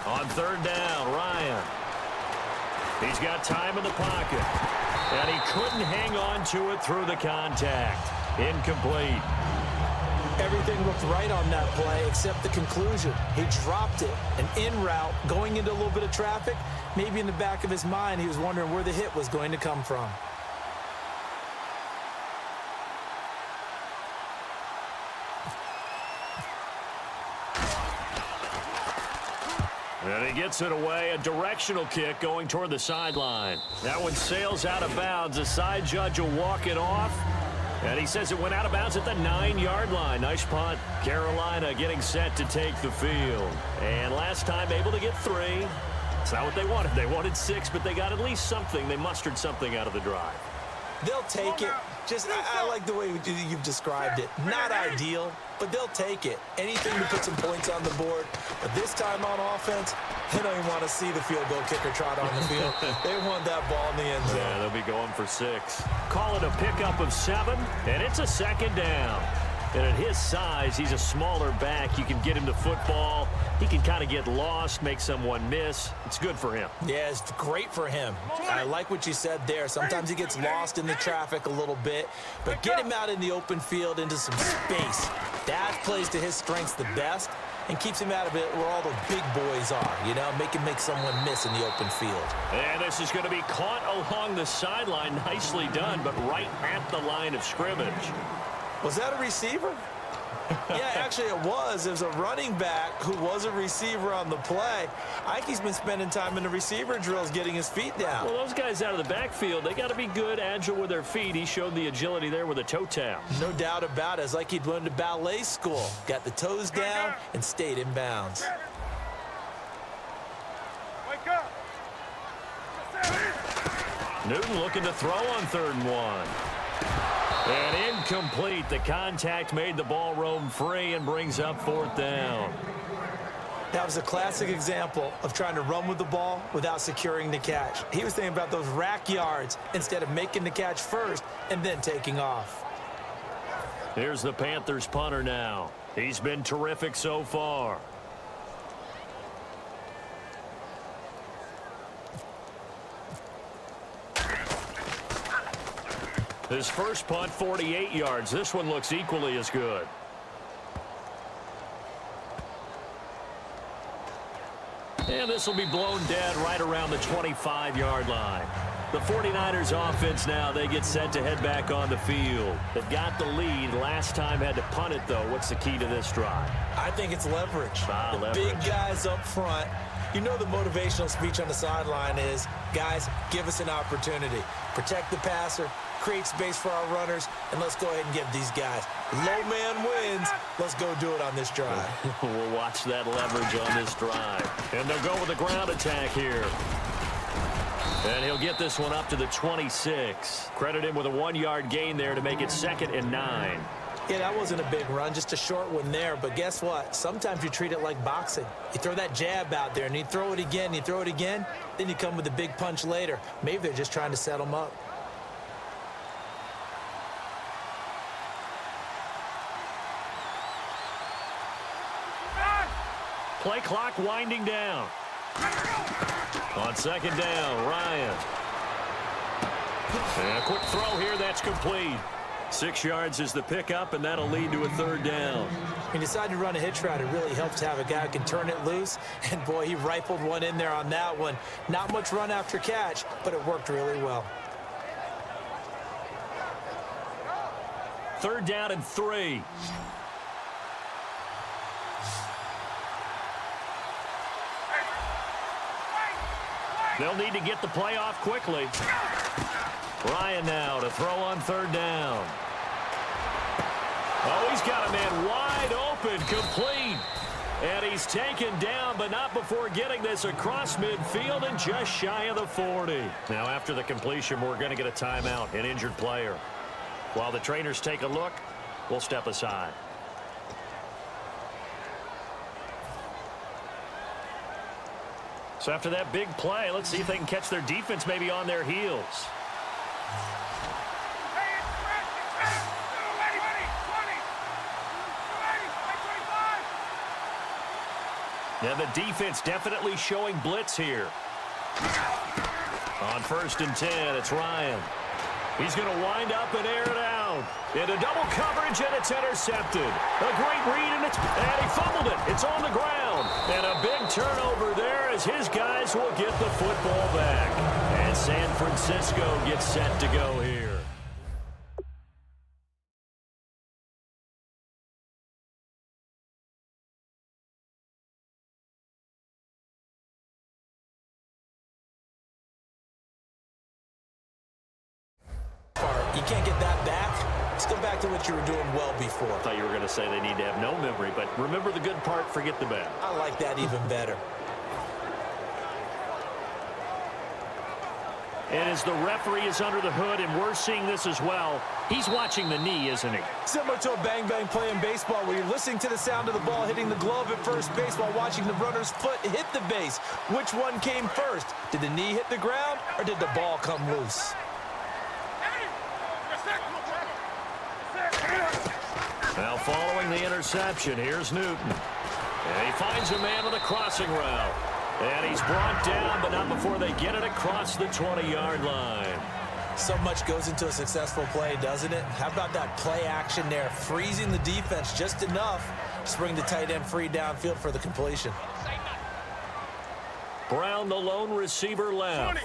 On 3rd down, Ryan. He's got time in the pocket. And he couldn't hang on to it through the contact. Incomplete.
Everything looked right on that play except the conclusion. He dropped it. An in route going into a little bit of traffic. Maybe in the back of his mind he was wondering where the hit was going to come from.
And he gets it away. A directional kick going toward the sideline. That one sails out of bounds. The side judge will walk it off. And he says it went out of bounds at the 9-yard line. Nice punt. Carolina getting set to take the field. And last time able to get 3. It's not what they wanted. They wanted 6, but they got at least something. They mustered something out of the drive.
They'll take it. I like the way you've described it. Not ideal, but they'll take it. Anything to put some points on the board. But this time on offense, they don't even want to see the field goal kicker trot on the field. They want that ball in the end zone.
Yeah, they'll be going for 6. Call it a pickup of 7, and it's a 2nd down. And at his size, he's a smaller back. You can get him the football He can kind of get lost, make someone miss. It's good for him.
Yeah, it's great for him. I like what you said there. Sometimes he gets lost in the traffic a little bit, but get him out in the open field into some space. That plays to his strengths the best and keeps him out of it where all the big boys are, you know, make someone miss in the open field.
And this is going to be caught along the sideline. Nicely done, but right at the line of scrimmage.
Was that a receiver? Yeah, actually it was. There's a running back who was a receiver on the play. Ike's been spending time in the receiver drills getting his feet down.
Well, those guys out of the backfield, they got to be good, agile with their feet. He showed the agility there with a toe tap.
No doubt about it. It's like he'd learned to ballet school. Got the toes down and stayed in bounds.
Wake up.
Newton looking to throw on 3rd and 1. And incomplete. The contact made the ball roam free and brings up 4th down.
That was a classic example of trying to run with the ball without securing the catch. He was thinking about those rack yards instead of making the catch first and then taking off.
Here's the Panthers punter now. He's been terrific so far. His first punt, 48 yards. This one looks equally as good. And this will be blown dead right around the 25-yard line. The 49ers offense now, they get set to head back on the field. They've got the lead. Last time had to punt it, though. What's the key to this drive?
I think it's leverage.
Leverage.
Big guys up front. You know the motivational speech on the sideline is, guys, give us an opportunity. Protect the passer, create space for our runners, and let's go ahead and give these guys. Low man wins. Let's go do it on this drive.
We'll watch that leverage on this drive. And they'll go with a ground attack here. And he'll get this one up to the 26. Credit him with a 1-yard gain there to make it 2nd and 9.
Yeah, that wasn't a big run, just a short one there. But guess what? Sometimes you treat it like boxing. You throw that jab out there, and you throw it again, you throw it again, then you come with a big punch later. Maybe they're just trying to set them up.
Play clock winding down. On 2nd down, Ryan. And a quick throw here, that's complete. 6 yards is the pickup, and that'll lead to a 3rd down.
When you decide to run a hitch route, it really helps to have a guy who can turn it loose. And, boy, he rifled one in there on that one. Not much run after catch, but it worked really well.
3rd down and 3. They'll need to get the play off quickly. Ryan now to throw on 3rd down. Oh, he's got a man wide open, complete. And he's taken down, but not before getting this across midfield and just shy of the 40. Now, after the completion, we're going to get a timeout, an injured player. While the trainers take a look, we'll step aside. So after that big play, let's see if they can catch their defense maybe on their heels. Now the defense definitely showing blitz here. On 1st and 10, it's Ryan. He's going to wind up and air it out. Into double coverage, and it's intercepted. A great read, and he fumbled it. It's on the ground. And a big turnover there as his guys will get the football back. And San Francisco gets set to go here.
You can't get that back. Let's go back to what you were doing well before.
I thought you were going to say they need to have no memory, but remember the good part, forget the bad.
I like that even better.
And as the referee is under the hood, and we're seeing this as well, he's watching the knee, isn't he?
Similar to a bang-bang play in baseball where you're listening to the sound of the ball hitting the glove at first base while watching the runner's foot hit the base. Which one came first? Did the knee hit the ground, or did the ball come loose?
Now following the interception, here's Newton. And he finds a man on the crossing route. And he's brought down, but not before they get it across the 20-yard line.
So much goes into a successful play, doesn't it? How about that play action there, freezing the defense just enough to bring the tight end free downfield for the completion.
Brown, the lone receiver, left.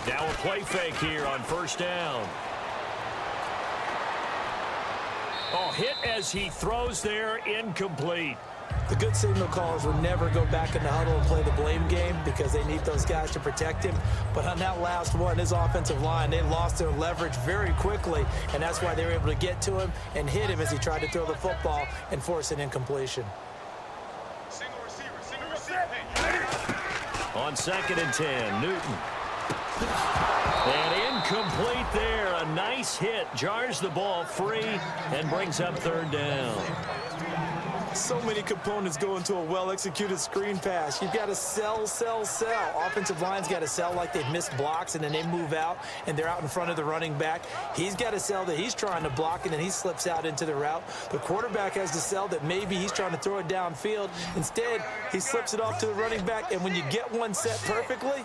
Now a play fake here on first down. Oh, hit as he throws there, incomplete.
The good signal callers would never go back in the huddle and play the blame game because they need those guys to protect him. But on that last one, his offensive line, they lost their leverage very quickly, and that's why they were able to get to him and hit him as he tried to throw the football and force an incompletion.
Single receiver.
On 2nd and 10, Newton. And incomplete there. A nice hit. Jars the ball free and brings up 3rd down.
So many components go into a well-executed screen pass. You've got to sell. Offensive line's got to sell like they've missed blocks, and then they move out, and they're out in front of the running back. He's got to sell that he's trying to block, and then he slips out into the route. The quarterback has to sell that maybe he's trying to throw it downfield. Instead, he slips it off to the running back, and when you get one set perfectly,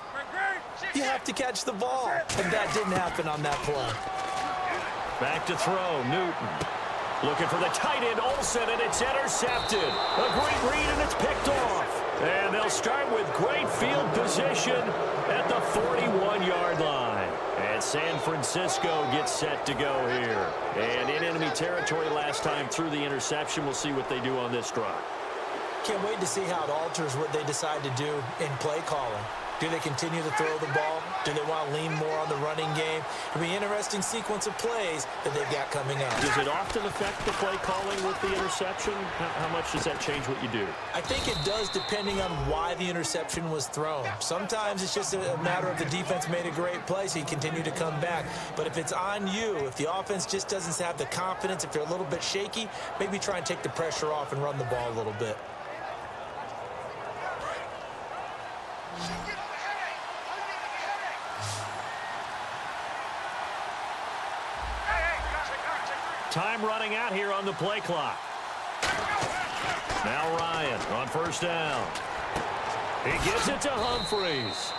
you have to catch the ball. And that didn't happen on that play.
Back to throw, Newton. Looking for the tight end, Olsen, and it's intercepted. A great read, and it's picked off. And they'll start with great field position at the 41-yard line. And San Francisco gets set to go here. And in enemy territory last time through the interception. We'll see what they do on this drive.
Can't wait to see how it alters what they decide to do in play calling. Do they continue to throw the ball? Do they want to lean more on the running game? It'll be an interesting sequence of plays that they've got coming up.
Does it often affect the play calling with the interception? How much does that change what you do?
I think it does depending on why the interception was thrown. Sometimes it's just a matter of the defense made a great play, so you continue to come back. But if it's on you, if the offense just doesn't have the confidence, if they're a little bit shaky, maybe try and take the pressure off and run the ball a little bit.
Time running out here on the play clock. Now Ryan on first down. He gives it to Humphreys.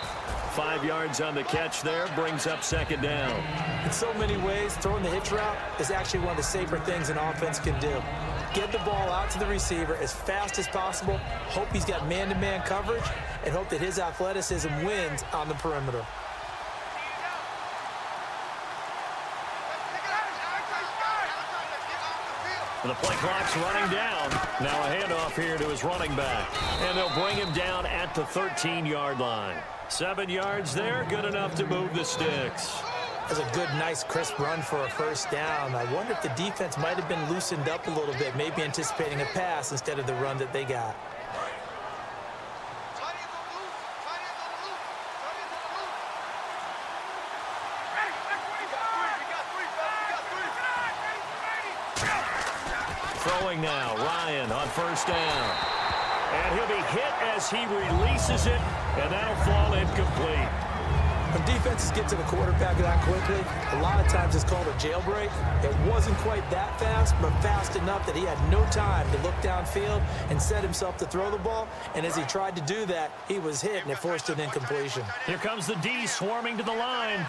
5 yards on the catch there, brings up 2nd down.
In so many ways, throwing the hitch route is actually one of the safer things an offense can do. Get the ball out to the receiver as fast as possible, hope he's got man-to-man coverage, and hope that his athleticism wins on the perimeter.
The play clock's running down. Now a handoff here to his running back. And they'll bring him down at the 13-yard line. 7 yards there, good enough to move the sticks.
That's a good, nice, crisp run for a first down. I wonder if the defense might have been loosened up a little bit, maybe anticipating a pass instead of the run that they got.
Throwing now, Ryan on first down. And he'll be hit as he releases it, and that'll fall incomplete.
When defenses get to the quarterback that quickly, a lot of times it's called a jailbreak. It wasn't quite that fast, but fast enough that he had no time to look downfield and set himself to throw the ball. And as he tried to do that, he was hit, and it forced an incompletion.
Here comes the D swarming to the line.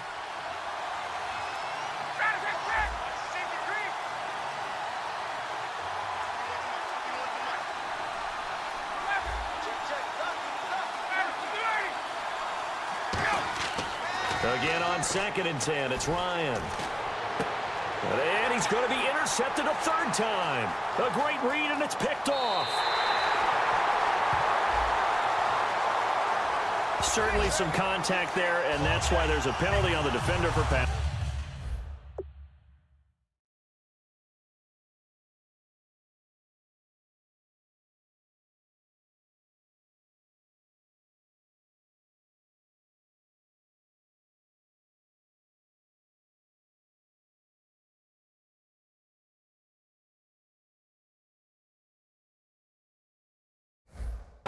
Again on 2nd and 10, it's Ryan. And he's going to be intercepted a 3rd time. A great read, and it's picked off. Certainly some contact there, and that's why there's a penalty on the defender for pass.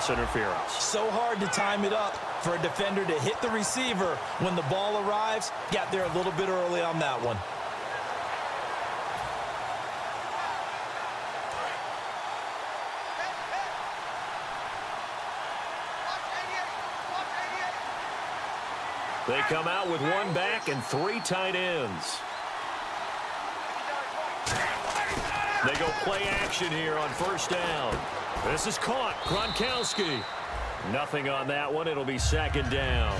Interference.
So hard to time it up for a defender to hit the receiver when the ball arrives. Got there a little bit early on that one.
They come out with one back and 3 tight ends. They go play action here on first down. This is caught. Gronkowski. Nothing on that one. It'll be 2nd down.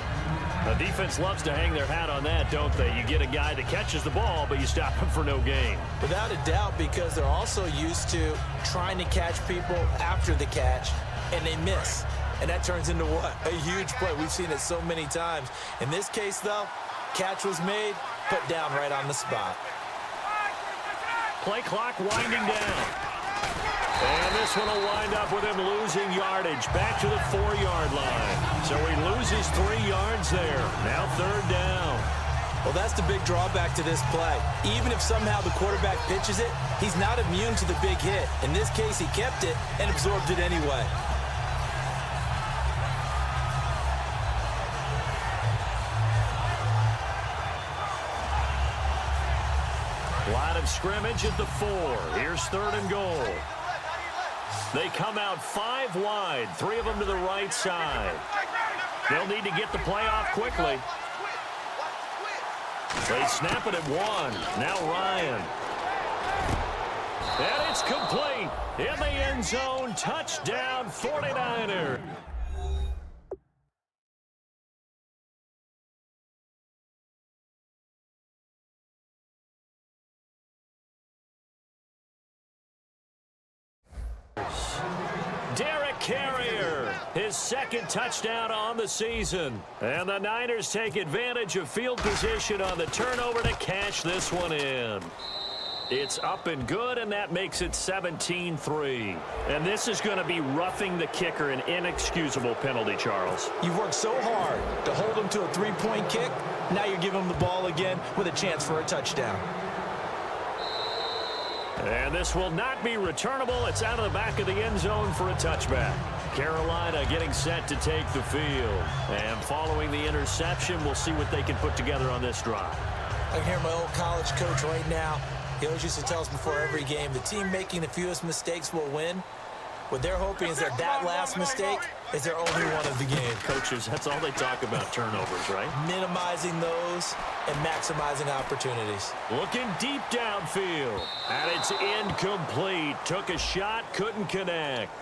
The defense loves to hang their hat on that, don't they? You get a guy that catches the ball, but you stop him for no gain.
Without a doubt, because they're also used to trying to catch people after the catch, and they miss. And that turns into what? A huge play. We've seen it so many times. In this case, though, catch was made, put down right on the spot.
Play clock winding down. And this one will wind up with him losing yardage back to the 4-yard line. So he loses 3 yards there. Now 3rd down.
Well, that's the big drawback to this play. Even if somehow the quarterback pitches it, he's not immune to the big hit. In this case, he kept it and absorbed it anyway.
Line of scrimmage at the 4. Here's 3rd and goal. They come out 5 wide, 3 of them to the right side. They'll need to get the play off quickly. They snap it at 1. Now Ryan. And it's complete. In the end zone, touchdown 49er. Derek Carrier, his 2nd touchdown on the season. And the Niners take advantage of field position on the turnover to cash this one in. It's up and good, and that makes it 17-3. And this is going to be roughing the kicker, an inexcusable penalty, Charles.
You've worked so hard to hold him to a 3-point kick. Now you're giving him the ball again with a chance for a touchdown.
And this will not be returnable. It's out of the back of the end zone for a touchback. Carolina getting set to take the field. And following the interception, we'll see what they can put together on this drive.
I can hear my old college coach right now. He always used to tell us before every game, the team making the fewest mistakes will win. What they're hoping is that last mistake is their only one of the game.
Coaches, that's all they talk about, turnovers, right?
Minimizing those and maximizing opportunities.
Looking deep downfield. And it's incomplete. Took a shot, couldn't connect.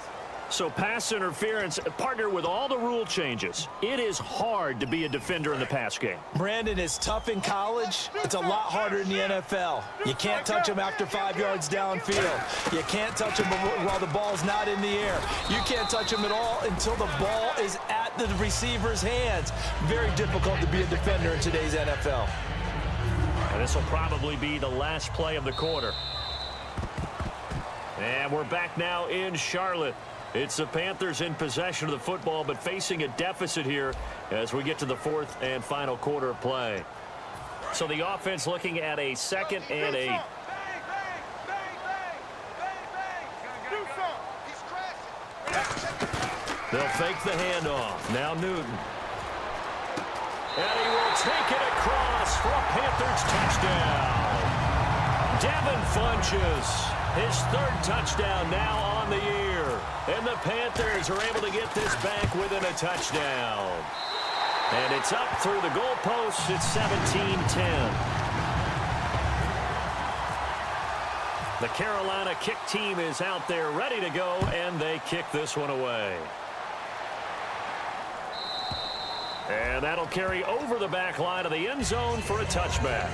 So pass interference, partner with all the rule changes. It is hard to be a defender in the pass game.
Brandon, is tough in college. It's a lot harder in the NFL. You can't touch him after 5 yards downfield. You can't touch him while the ball's not in the air. You can't touch him at all until the ball is at the receiver's hands. Very difficult to be a defender in today's NFL.
And this will probably be the last play of the quarter. And we're back now in Charlotte. It's the Panthers in possession of the football, but facing a deficit here as we get to the 4th and final quarter of play. So the offense looking at a 2nd and 8. They'll fake the handoff. Now Newton. And he will take it across for a Panthers touchdown. Devin Funchess, his 3rd touchdown now on the year. And the Panthers are able to get this back within a touchdown. And it's up through the goalposts. It's 17-10. The Carolina kick team is out there ready to go, and they kick this one away. And that'll carry over the back line of the end zone for a touchback.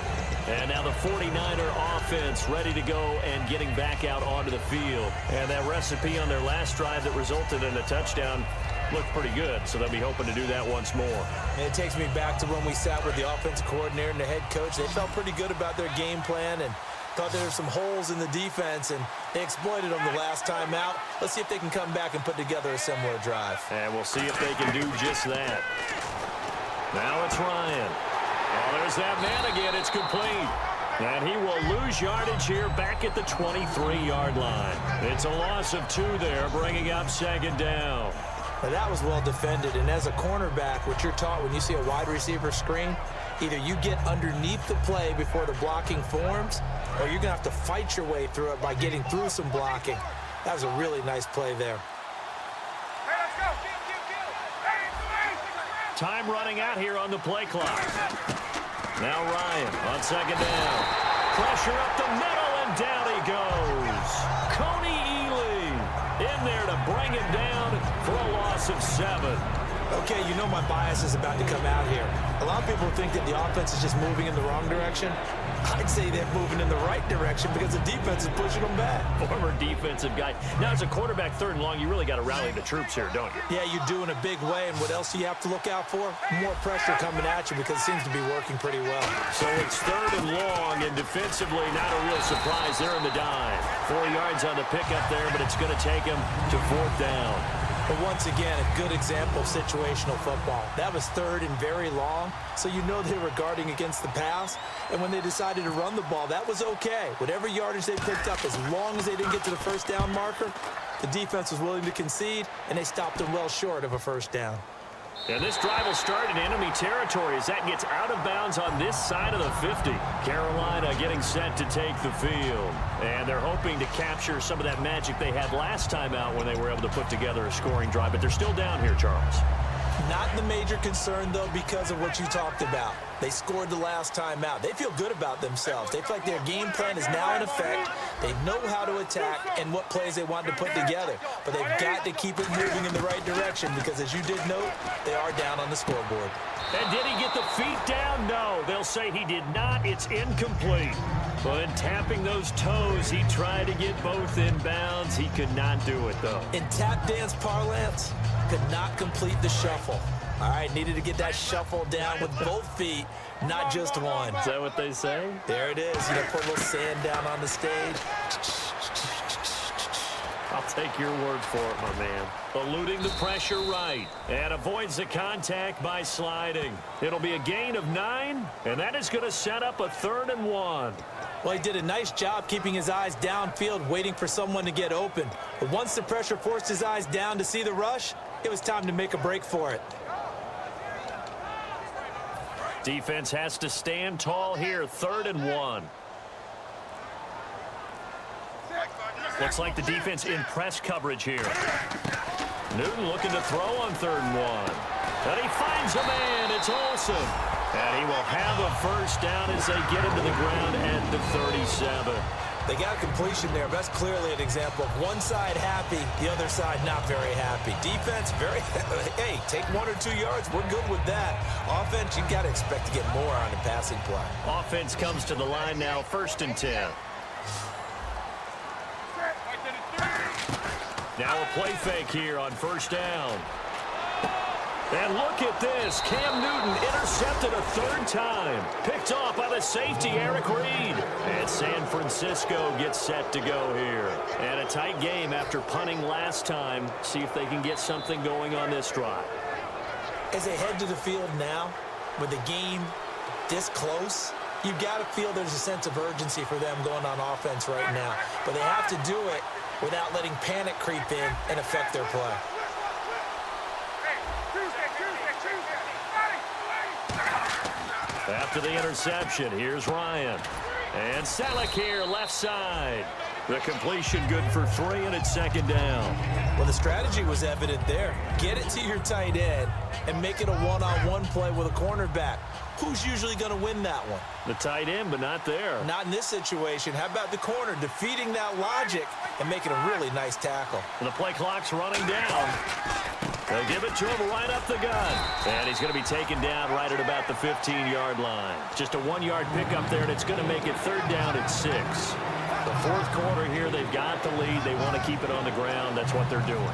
And now the 49er offense ready to go and getting back out onto the field. And that recipe on their last drive that resulted in a touchdown looked pretty good, so they'll be hoping to do that once more.
And it takes me back to when we sat with the offensive coordinator and the head coach. They felt pretty good about their game plan and thought there were some holes in the defense, and they exploited them the last time out. Let's see if they can come back and put together a similar drive.
And we'll see if they can do just that. Now it's Ryan. Oh, there's that man again. It's complete. And he will lose yardage here back at the 23-yard line. It's a loss of 2 there, bringing up 2nd down.
Now that was well defended, and as a cornerback, what you're taught when you see a wide receiver screen, either you get underneath the play before the blocking forms, or you're going to have to fight your way through it by getting through some blocking. That was a really nice play there.
Time running out here on the play clock. Now Ryan on second down. Pressure up the middle, and down he goes. Coney Ely in there to bring him down for a loss of 7.
Okay, you know my bias is about to come out here. A lot of people think that the offense is just moving in the wrong direction. I'd say they're moving in the right direction because the defense is pushing them back.
Former defensive guy. Now, as a quarterback, 3rd and long, you really got to rally the troops here, don't you?
Yeah, you do in a big way. And what else do you have to look out for? More pressure coming at you because it seems to be working pretty well.
So it's 3rd and long, and defensively, not a real surprise. They're in the dime. 4 yards on the pickup there, but it's going to take him to 4th down.
But once again, a good example of situational football. That was 3rd and very long, so you know they were guarding against the pass. And when they decided to run the ball, that was okay. Whatever yardage they picked up, as long as they didn't get to the 1st down marker, the defense was willing to concede, and they stopped them well short of a 1st down.
And this drive will start in enemy territory as that gets out of bounds on this side of the 50. Carolina getting set to take the field. And they're hoping to capture some of that magic they had last time out when they were able to put together a scoring drive. But they're still down here, Charles.
Not the major concern, though, because of what you talked about. They scored the last time out. They feel good about themselves. They feel like their game plan is now in effect. They know how to attack and what plays they want to put together. But they've got to keep it moving in the right direction because, as you did note, they are down on the scoreboard.
And did he get the feet down? No. They'll say he did not. It's incomplete. But in tapping those toes, he tried to get both in bounds. He could not do it, though.
In tap dance parlance, could not complete the shuffle. All right, needed to get that shuffle down with both feet, not just one.
Is that what they say?
There it is. You know, put a little sand down on the stage.
I'll take your word for it, my man. Eluding the pressure right. And avoids the contact by sliding. It'll be a gain of 9, and that is going to set up a 3rd and 1.
Well, he did a nice job keeping his eyes downfield, waiting for someone to get open. But once the pressure forced his eyes down to see the rush, it was time to make a break for it.
Defense has to stand tall here, 3rd and 1. Looks like the defense in press coverage here. Newton looking to throw on 3rd and 1. And he finds a man. It's Olsen. And he will have a 1st down as they get him to the ground at the 37.
They got a completion there. That's clearly an example of one side happy, the other side not very happy. Defense, very, hey, take 1 or 2 yards. We're good with that. Offense, you've got to expect to get more on the passing play.
Offense comes to the line now, 1st and 10. Now a play fake here on 1st down. And look at this. Cam Newton intercepted a 3rd time. Picked off by the safety, Eric Reed. And San Francisco gets set to go here. And a tight game after punting last time. See if they can get something going on this drive.
As they head to the field now, with the game this close, you've got to feel there's a sense of urgency for them going on offense right now. But they have to do it without letting panic creep in and affect their play.
After the interception, here's Ryan. And Selleck here, left side. The completion good for 3, and it's 2nd down.
Well, the strategy was evident there. Get it to your tight end and make it a one-on-one play with a cornerback. Who's usually going to win that one?
The tight end, but not there.
Not in this situation. How about the corner defeating that logic and making a really nice tackle?
The play clock's running down. They'll give it to him right up the gut. And he's going to be taken down right at about the 15-yard line. Just a 1-yard pickup there, and it's going to make it 3rd down at 6. The 4th quarter here, they've got the lead. They want to keep it on the ground. That's what they're doing.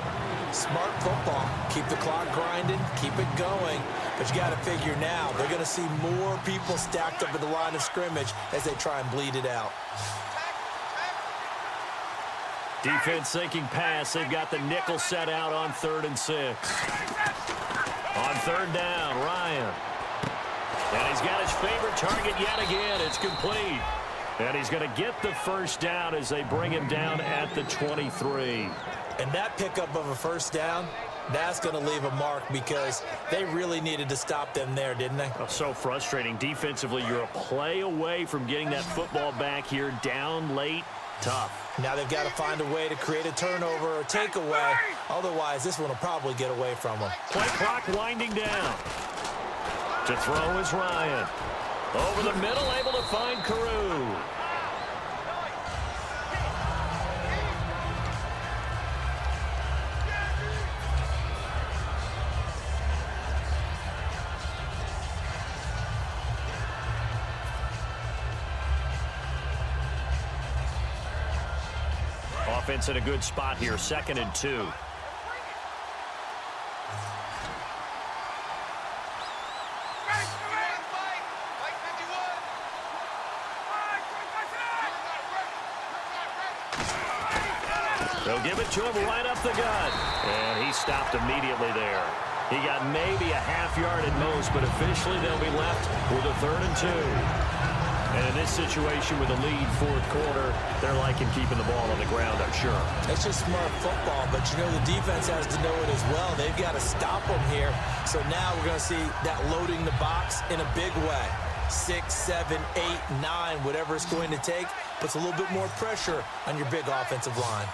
Smart football. Keep the clock grinding. Keep it going. But you got to figure now, they're going to see more people stacked up at the line of scrimmage as they try and bleed it out.
Defense thinking pass. They've got the nickel set out on 3rd and 6. On 3rd down, Ryan. And he's got his favorite target yet again. It's complete. And he's going to get the 1st down as they bring him down at the 23.
And that pickup of a 1st down, that's going to leave a mark because they really needed to stop them there, didn't they?
Oh, so frustrating. Defensively, you're a play away from getting that football back here down late. Tough.
Now they've got to find a way to create a turnover or takeaway. Otherwise, this one will probably get away from them.
Play clock winding down. To throw is Ryan. Over the middle, able to find Carew. Offense in a good spot here, 2nd and 2. They'll give it to him right up the gut. And he stopped immediately there. He got maybe a half yard at most, but officially they'll be left with a 3rd and 2. And in this situation with a lead 4th quarter, they're liking keeping the ball on the ground, I'm sure.
It's just smart football, but you know the defense has to know it as well. They've got to stop them here. So now we're going to see that loading the box in a big way. 6, 7, 8, 9, whatever it's going to take, puts a little bit more pressure on your big offensive line.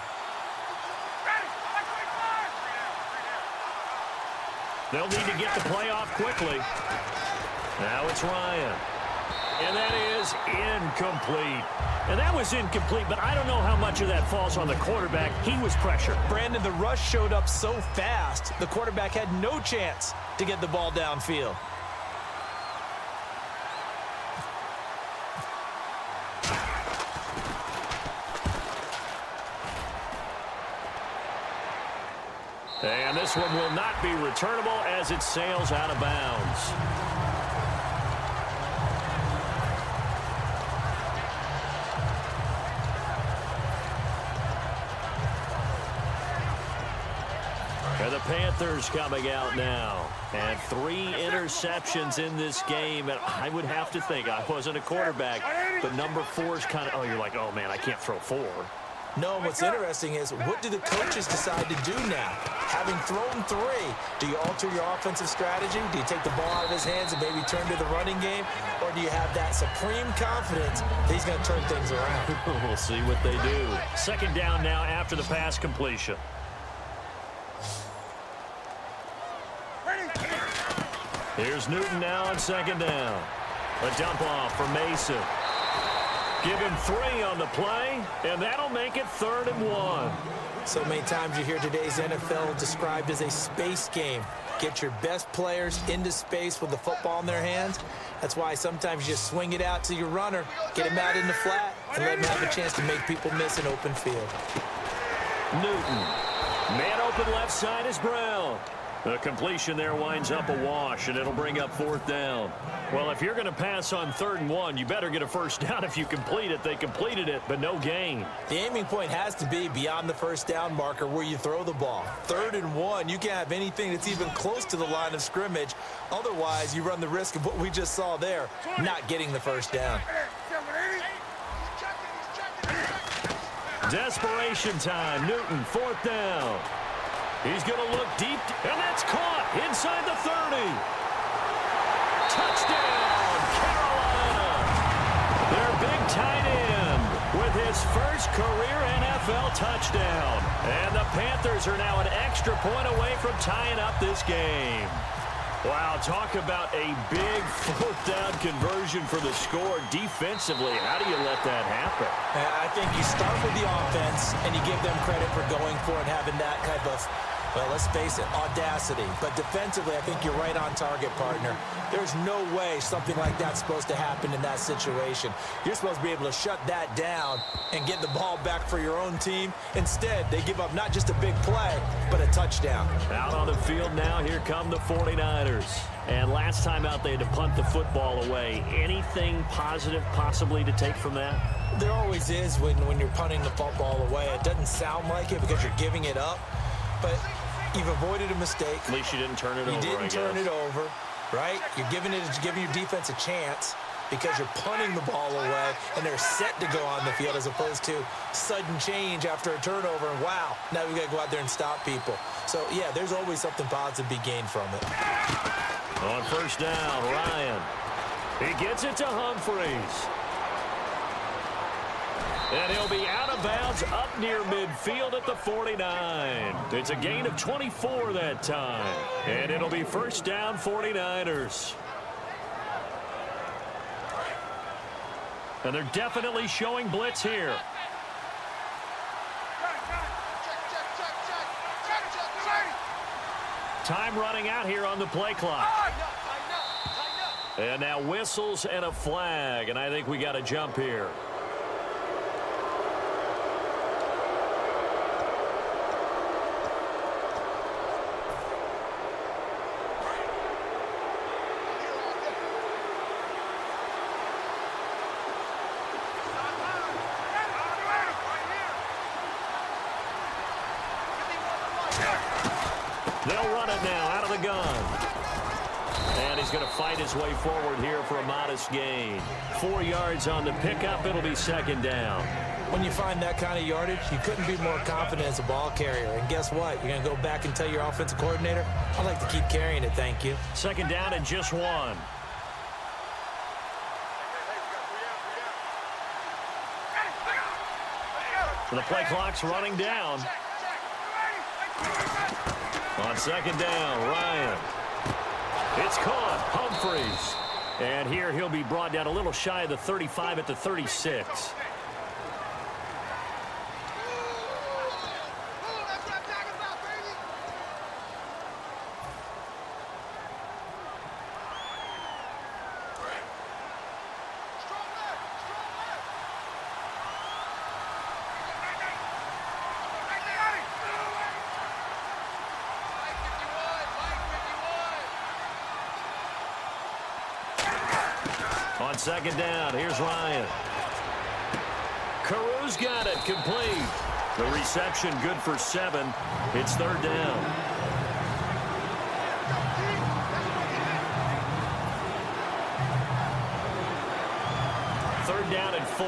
They'll need to get the play off quickly. Now it's Ryan. And that is incomplete. And that was incomplete, but I don't know how much of that falls on the quarterback. He was pressured.
Brandon, the rush showed up so fast, the quarterback had no chance to get the ball downfield.
And this one will not be returnable as it sails out of bounds. And the Panthers coming out now. And 3 interceptions in this game. And I would have to think, I wasn't a quarterback, but number 4 is kind of, oh, you're like, oh, man, I can't throw 4.
No, what's interesting is, what do the coaches decide to do now? Having thrown 3, do you alter your offensive strategy? Do you take the ball out of his hands and maybe turn to the running game? Or do you have that supreme confidence that he's going to turn things around?
We'll see what they do. 2nd down now after the pass completion. Here's Newton now on 2nd down. A dump off for Mason. Give him 3 on the play, and that'll make it 3rd and 1.
So many times you hear today's NFL described as a space game. Get your best players into space with the football in their hands. That's why sometimes you just swing it out to your runner, get him out in the flat, and let him have a chance to make people miss an open field.
Newton. Man open left side is Brown. The completion there winds up a wash, and it'll bring up 4th down. Well, if you're going to pass on 3rd and 1, you better get a 1st down if you complete it. They completed it, but no gain.
The aiming point has to be beyond the 1st down marker where you throw the ball. 3rd and 1, you can't have anything that's even close to the line of scrimmage. Otherwise, you run the risk of what we just saw there, not getting the 1st down.
Desperation time. Newton, 4th down. He's going to look deep, and that's caught inside the 30. Touchdown, Carolina. Their big tight end with his first career NFL touchdown. And the Panthers are now an extra point away from tying up this game. Wow, talk about a big 4th down conversion for the score defensively. How do you let that happen?
I think you start with the offense, and you give them credit for going for it, having that type of, well, let's face it, audacity. But defensively, I think you're right on target, partner. There's no way something like that's supposed to happen in that situation. You're supposed to be able to shut that down and get the ball back for your own team. Instead, they give up not just a big play, but a touchdown.
Out on the field now, here come the 49ers. And last time out, they had to punt the football away. Anything positive possibly to take from that?
There always is when you're punting the football away. It doesn't sound like it because you're giving it up, but you've avoided a mistake.
At least you didn't turn it over,
You didn't turn it over, right? You're giving your defense a chance because you're punting the ball away, and they're set to go on the field as opposed to sudden change after a turnover, and wow, now we've got to go out there and stop people. So, yeah, there's always something positive to be gained from it.
On 1st down, Ryan. He gets it to Humphreys. And he'll be out of of bounds up near midfield at the 49. It's a gain of 24 that time. And it'll be first down 49ers. And they're definitely showing blitz here. Time running out here on the play clock. And now whistles and a flag, and I think we got a jump here. They'll run it now out of the gun. And he's going to fight his way forward here for a modest gain. 4 yards on the pickup. It'll be second down.
When you find that kind of yardage, you couldn't be more confident as a ball carrier. And guess what? You're going to go back and tell your offensive coordinator, I'd like to keep carrying it, thank you.
Second down and just 1. The play clock's running down. On second down, Ryan. It's caught. Humphreys. And here he'll be brought down a little shy of the 35 at the 36. On second down, here's Ryan. Carew's got it, complete. The reception good for 7. It's third down. Third down and 4.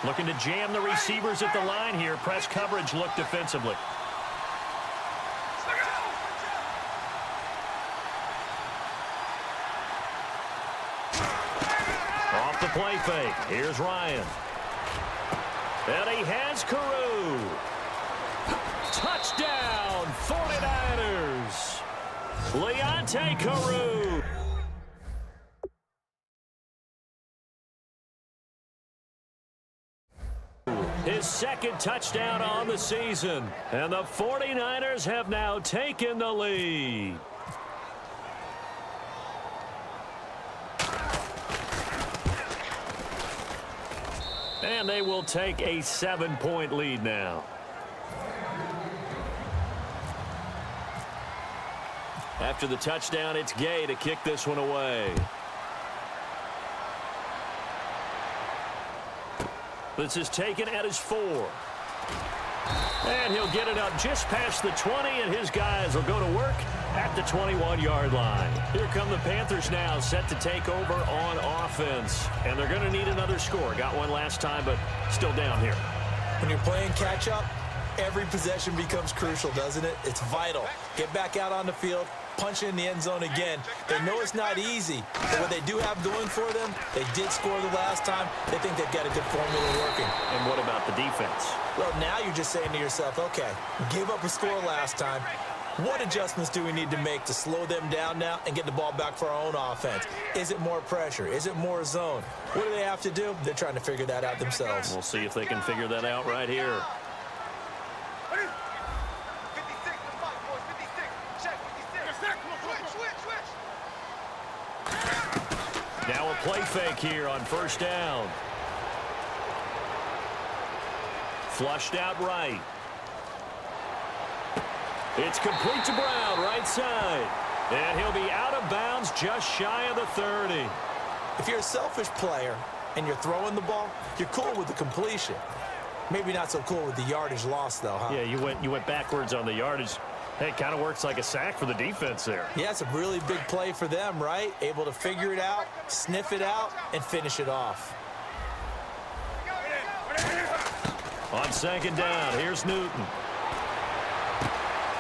Looking to jam the receivers at the line here. Press coverage look defensively. Off the play fake. Here's Ryan. And he has Carew. Touchdown, 49ers. Leonte Carew. His second touchdown on the season. And the 49ers have now taken the lead. And they will take a 7-point lead now. After the touchdown, it's Gay to kick this one away. This is taken at his 4. And he'll get it up just past the 20, and his guys will go to work at the 21-yard line. Here come the Panthers now, set to take over on offense. And they're going to need another score. Got one last time, but still down here.
When you're playing catch-up, every possession becomes crucial, doesn't it? It's vital. Get back out on the field, punch in the end zone again. They know it's not easy, but what they do have going for them, they did score the last time. They think they've got a good formula working.
And what about the defense?
Well, now you're just saying to yourself, okay, give up a score last time. What adjustments do we need to make to slow them down now and get the ball back for our own offense? Is it more pressure? Is it more zone? What do they have to do? They're trying to figure that out themselves.
We'll see if they can figure that out right here.
56, boys, 56. Check 56. Switch.
Now a play fake here on first down. Flushed out right. It's complete to Brown, right side. And he'll be out of bounds just shy of the 30.
If you're a selfish player and you're throwing the ball, you're cool with the completion. Maybe not so cool with the yardage loss, though, huh?
Yeah, you went backwards on the yardage. Hey, it kind of works like a sack for the defense there.
Yeah, it's a really big play for them, right? Able to figure it out, sniff it out, and finish it off.
On second down, here's Newton.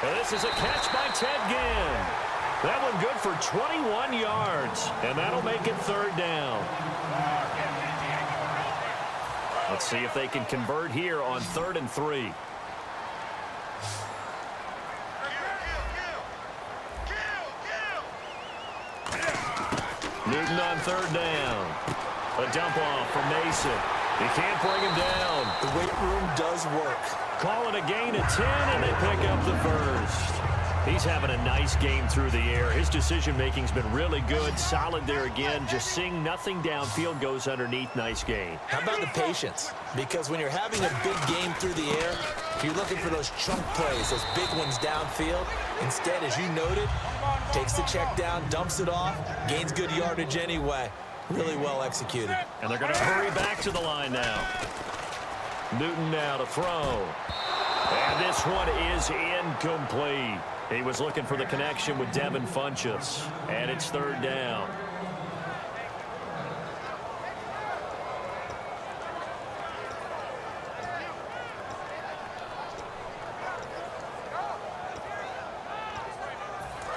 And this is a catch by Ted Ginn. That one good for 21 yards, and that'll make it third down. Let's see if they can convert here on 3rd and 3. Newton on 3rd down. A dump off from Mason. He can't bring him down.
The weight room does work.
Call it a gain of 10, and they pick up the first. He's having a nice game through the air. His decision-making's been really good. Solid there again. Just seeing nothing downfield, goes underneath. Nice gain.
How about the patience? Because when you're having a big game through the air, you're looking for those chunk plays, those big ones downfield. Instead, as you noted, takes the check down, dumps it off, gains good yardage anyway. Really well executed.
And they're going to hurry back to the line now. Newton now to throw. And this one is incomplete. He was looking for the connection with Devin Funchess. And it's 3rd down.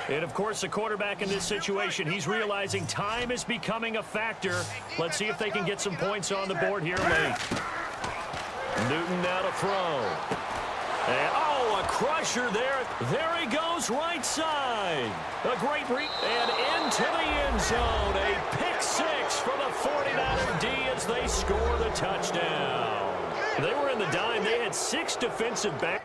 And, of course, the quarterback in this situation, he's realizing time is becoming a factor. Let's see if they can get some points on the board here late. Newton now to throw. And, a crusher there. There he goes, right side. A great and into the end zone. A pick 6 for the 49er D as they score the touchdown. They were in the dime. They had 6 defensive backs.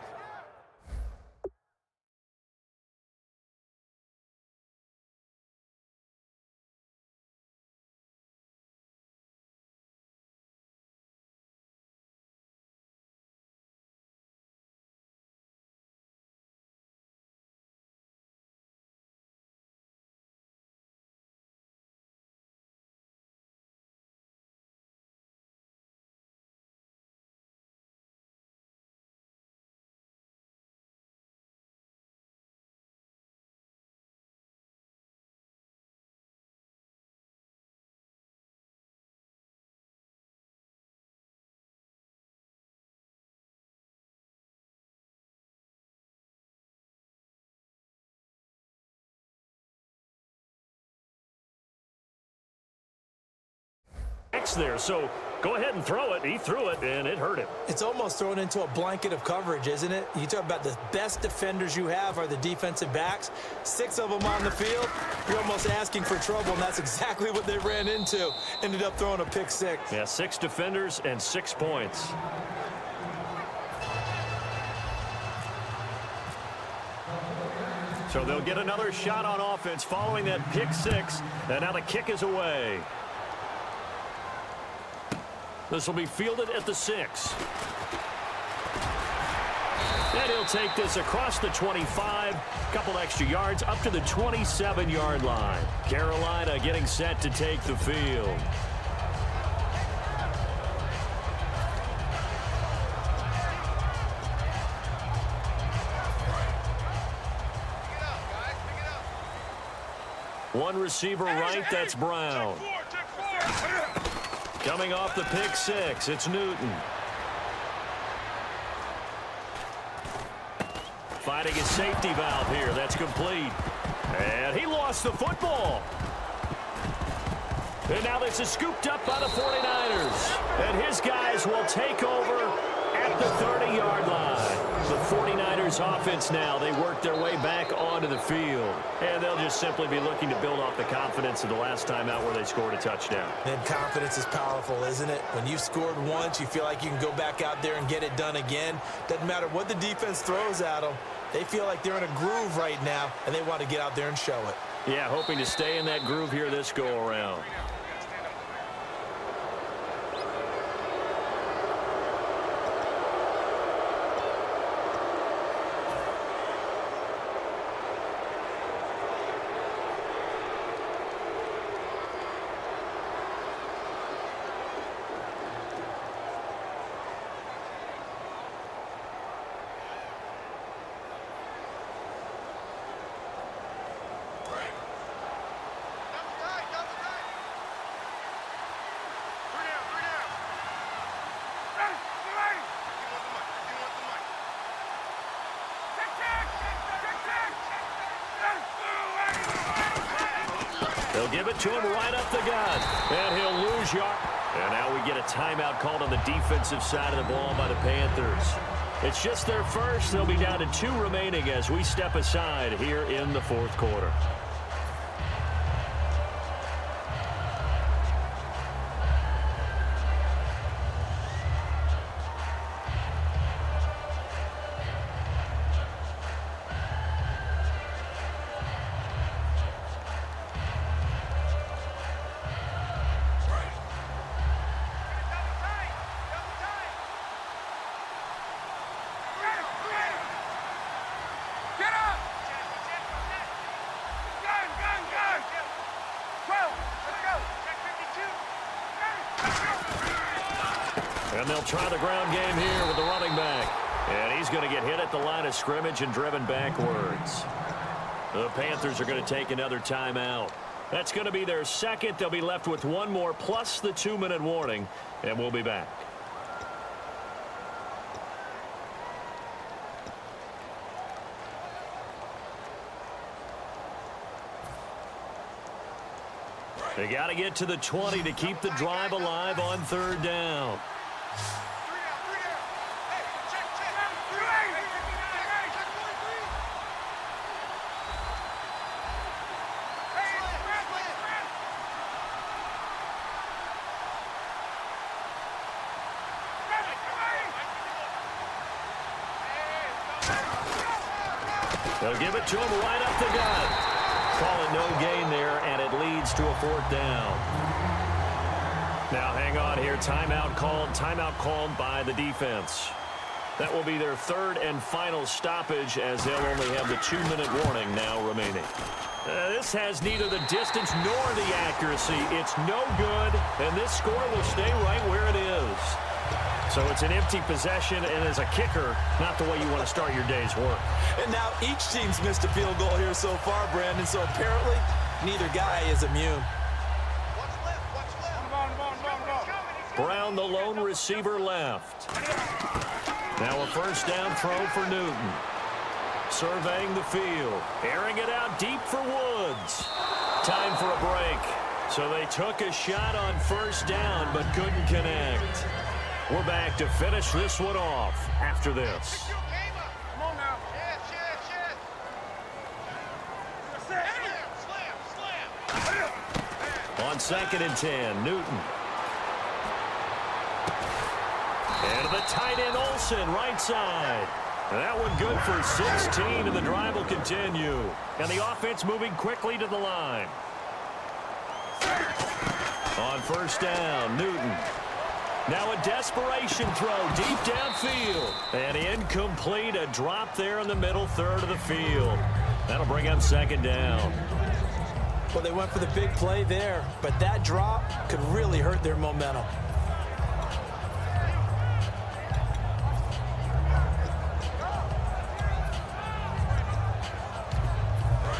There, so go ahead and throw it. He threw it, and it hurt him.
It's almost thrown into a blanket of coverage, isn't it? You talk about the best defenders you have are the defensive backs. 6 of them on the field. You're almost asking for trouble, and that's exactly what they ran into. Ended up throwing a pick 6.
Yeah, 6 defenders and 6 points. So they'll get another shot on offense following that pick 6, and now the kick is away. This will be fielded at the 6. And he'll take this across the 25. Couple extra yards up to the 27-yard line. Carolina getting set to take the field. One receiver right, that's Brown. Coming off the pick 6, it's Newton. Fighting his safety valve here. That's complete. And he lost the football. And now this is scooped up by the 49ers. And his guys will take over at the 30-yard line. The 49ers offense now, they work their way back onto the field. And they'll just simply be looking to build off the confidence of the last time out where they scored a touchdown.
And confidence is powerful, isn't it? When you've scored once, you feel like you can go back out there and get it done again. Doesn't matter what the defense throws at them. They feel like they're in a groove right now, and they want to get out there and show it.
Yeah, hoping to stay in that groove here this go-around. They'll give it to him right up the gut. And he'll lose yard. And now we get a timeout called on the defensive side of the ball by the Panthers. It's just their first. They'll be down to 2 remaining as we step aside here in the fourth quarter. And they'll try the ground game here with the running back. And he's going to get hit at the line of scrimmage and driven backwards. The Panthers are going to take another timeout. That's going to be their second. They'll be left with 1 more plus the 2-minute warning. And we'll be back. They got to get to the 20 to keep the drive alive on 3rd down. They'll give it to him right up the gut. Call it no gain there, and it leads to a 4th down. Now hang on here. Timeout called by the defense. That will be their 3rd and final stoppage as they'll only have the 2-minute warning now remaining. This has neither the distance nor the accuracy. It's no good, and this score will stay right where it is. So it's an empty possession, and as a kicker, not the way you want to start your day's work.
And now each team's missed a field goal here so far, Brandon, so apparently neither guy is immune.
Brown, the lone receiver, left. Now a 1st down throw for Newton. Surveying the field. Airing it out deep for Woods. Time for a break. So they took a shot on 1st down but couldn't connect. We're back to finish this one off after this.
Come on now.
On 2nd and 10, Newton. And to the tight end, Olsen, right side. And that one good for 16, and the drive will continue. And the offense moving quickly to the line. On 1st down, Newton. Now a desperation throw deep downfield. And incomplete, a drop there in the middle 3rd of the field. That'll bring up 2nd down.
Well, they went for the big play there, but that drop could really hurt their momentum.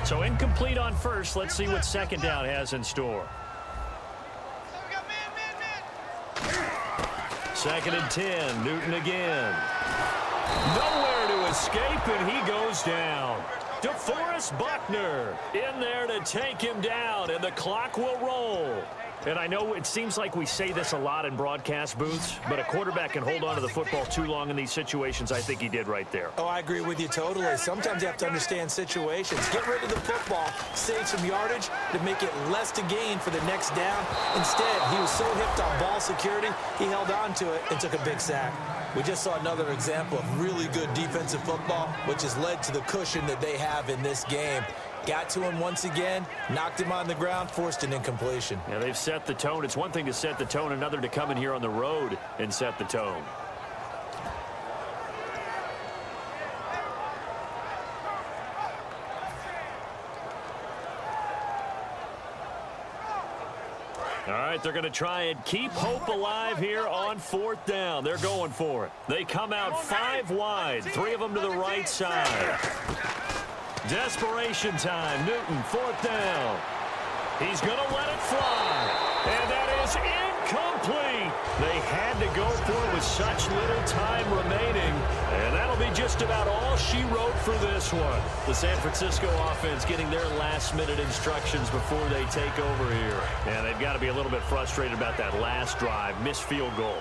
So incomplete on 1st. Let's see what 2nd down has in store. 2nd and 10, Newton again. Nowhere to escape, and he goes down. DeForest Buckner in there to take him down, and the clock will roll. And I know it seems like we say this a lot in broadcast booths, but a quarterback can hold on to the football too long in these situations. I think he did right there.
Oh, I agree with you totally. Sometimes you have to understand situations. Get rid of the football, save some yardage to make it less to gain for the next down. Instead, he was so hipped on ball security, he held on to it and took a big sack. We just saw another example of really good defensive football, which has led to the cushion that they have in this game. Got to him once again, knocked him on the ground, forced an incompletion.
Yeah, they've set the tone. It's one thing to set the tone, another to come in here on the road and set the tone. All right, they're going to try and keep hope alive here on 4th down. They're going for it. They come out 5 wide, 3 of them to the right side. Desperation time. Newton, 4th down. He's going to let it fly. And that is complete. They had to go for it with such little time remaining, and that'll be just about all she wrote for this one. The San Francisco offense getting their last-minute instructions before they take over here. And they've got to be a little bit frustrated about that last drive, missed field goal.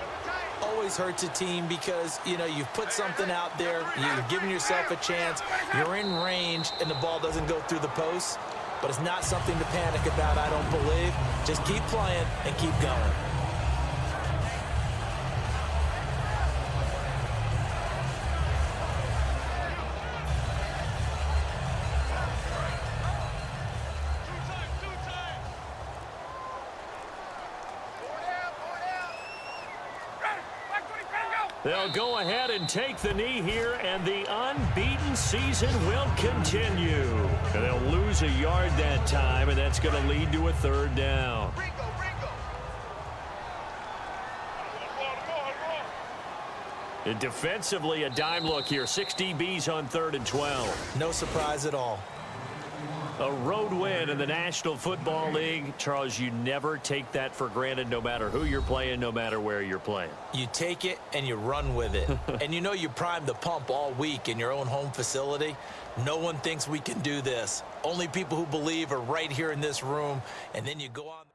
Always hurts a team because, you've put something out there, you've given yourself a chance, you're in range, and the ball doesn't go through the post. But it's not something to panic about, I don't believe. Just keep playing and keep going.
They'll go ahead and take the knee here, and the unbeaten season will continue. And they'll lose a yard that time, and that's going to lead to a third down. And defensively, a dime look here. 6 DBs on 3rd and 12.
No surprise at all.
A road win in the National Football League. Charles, you never take that for granted no matter who you're playing, no matter where you're playing.
You take it and you run with it. And you primed the pump all week in your own home facility. No one thinks we can do this. Only people who believe are right here in this room. And then you go on.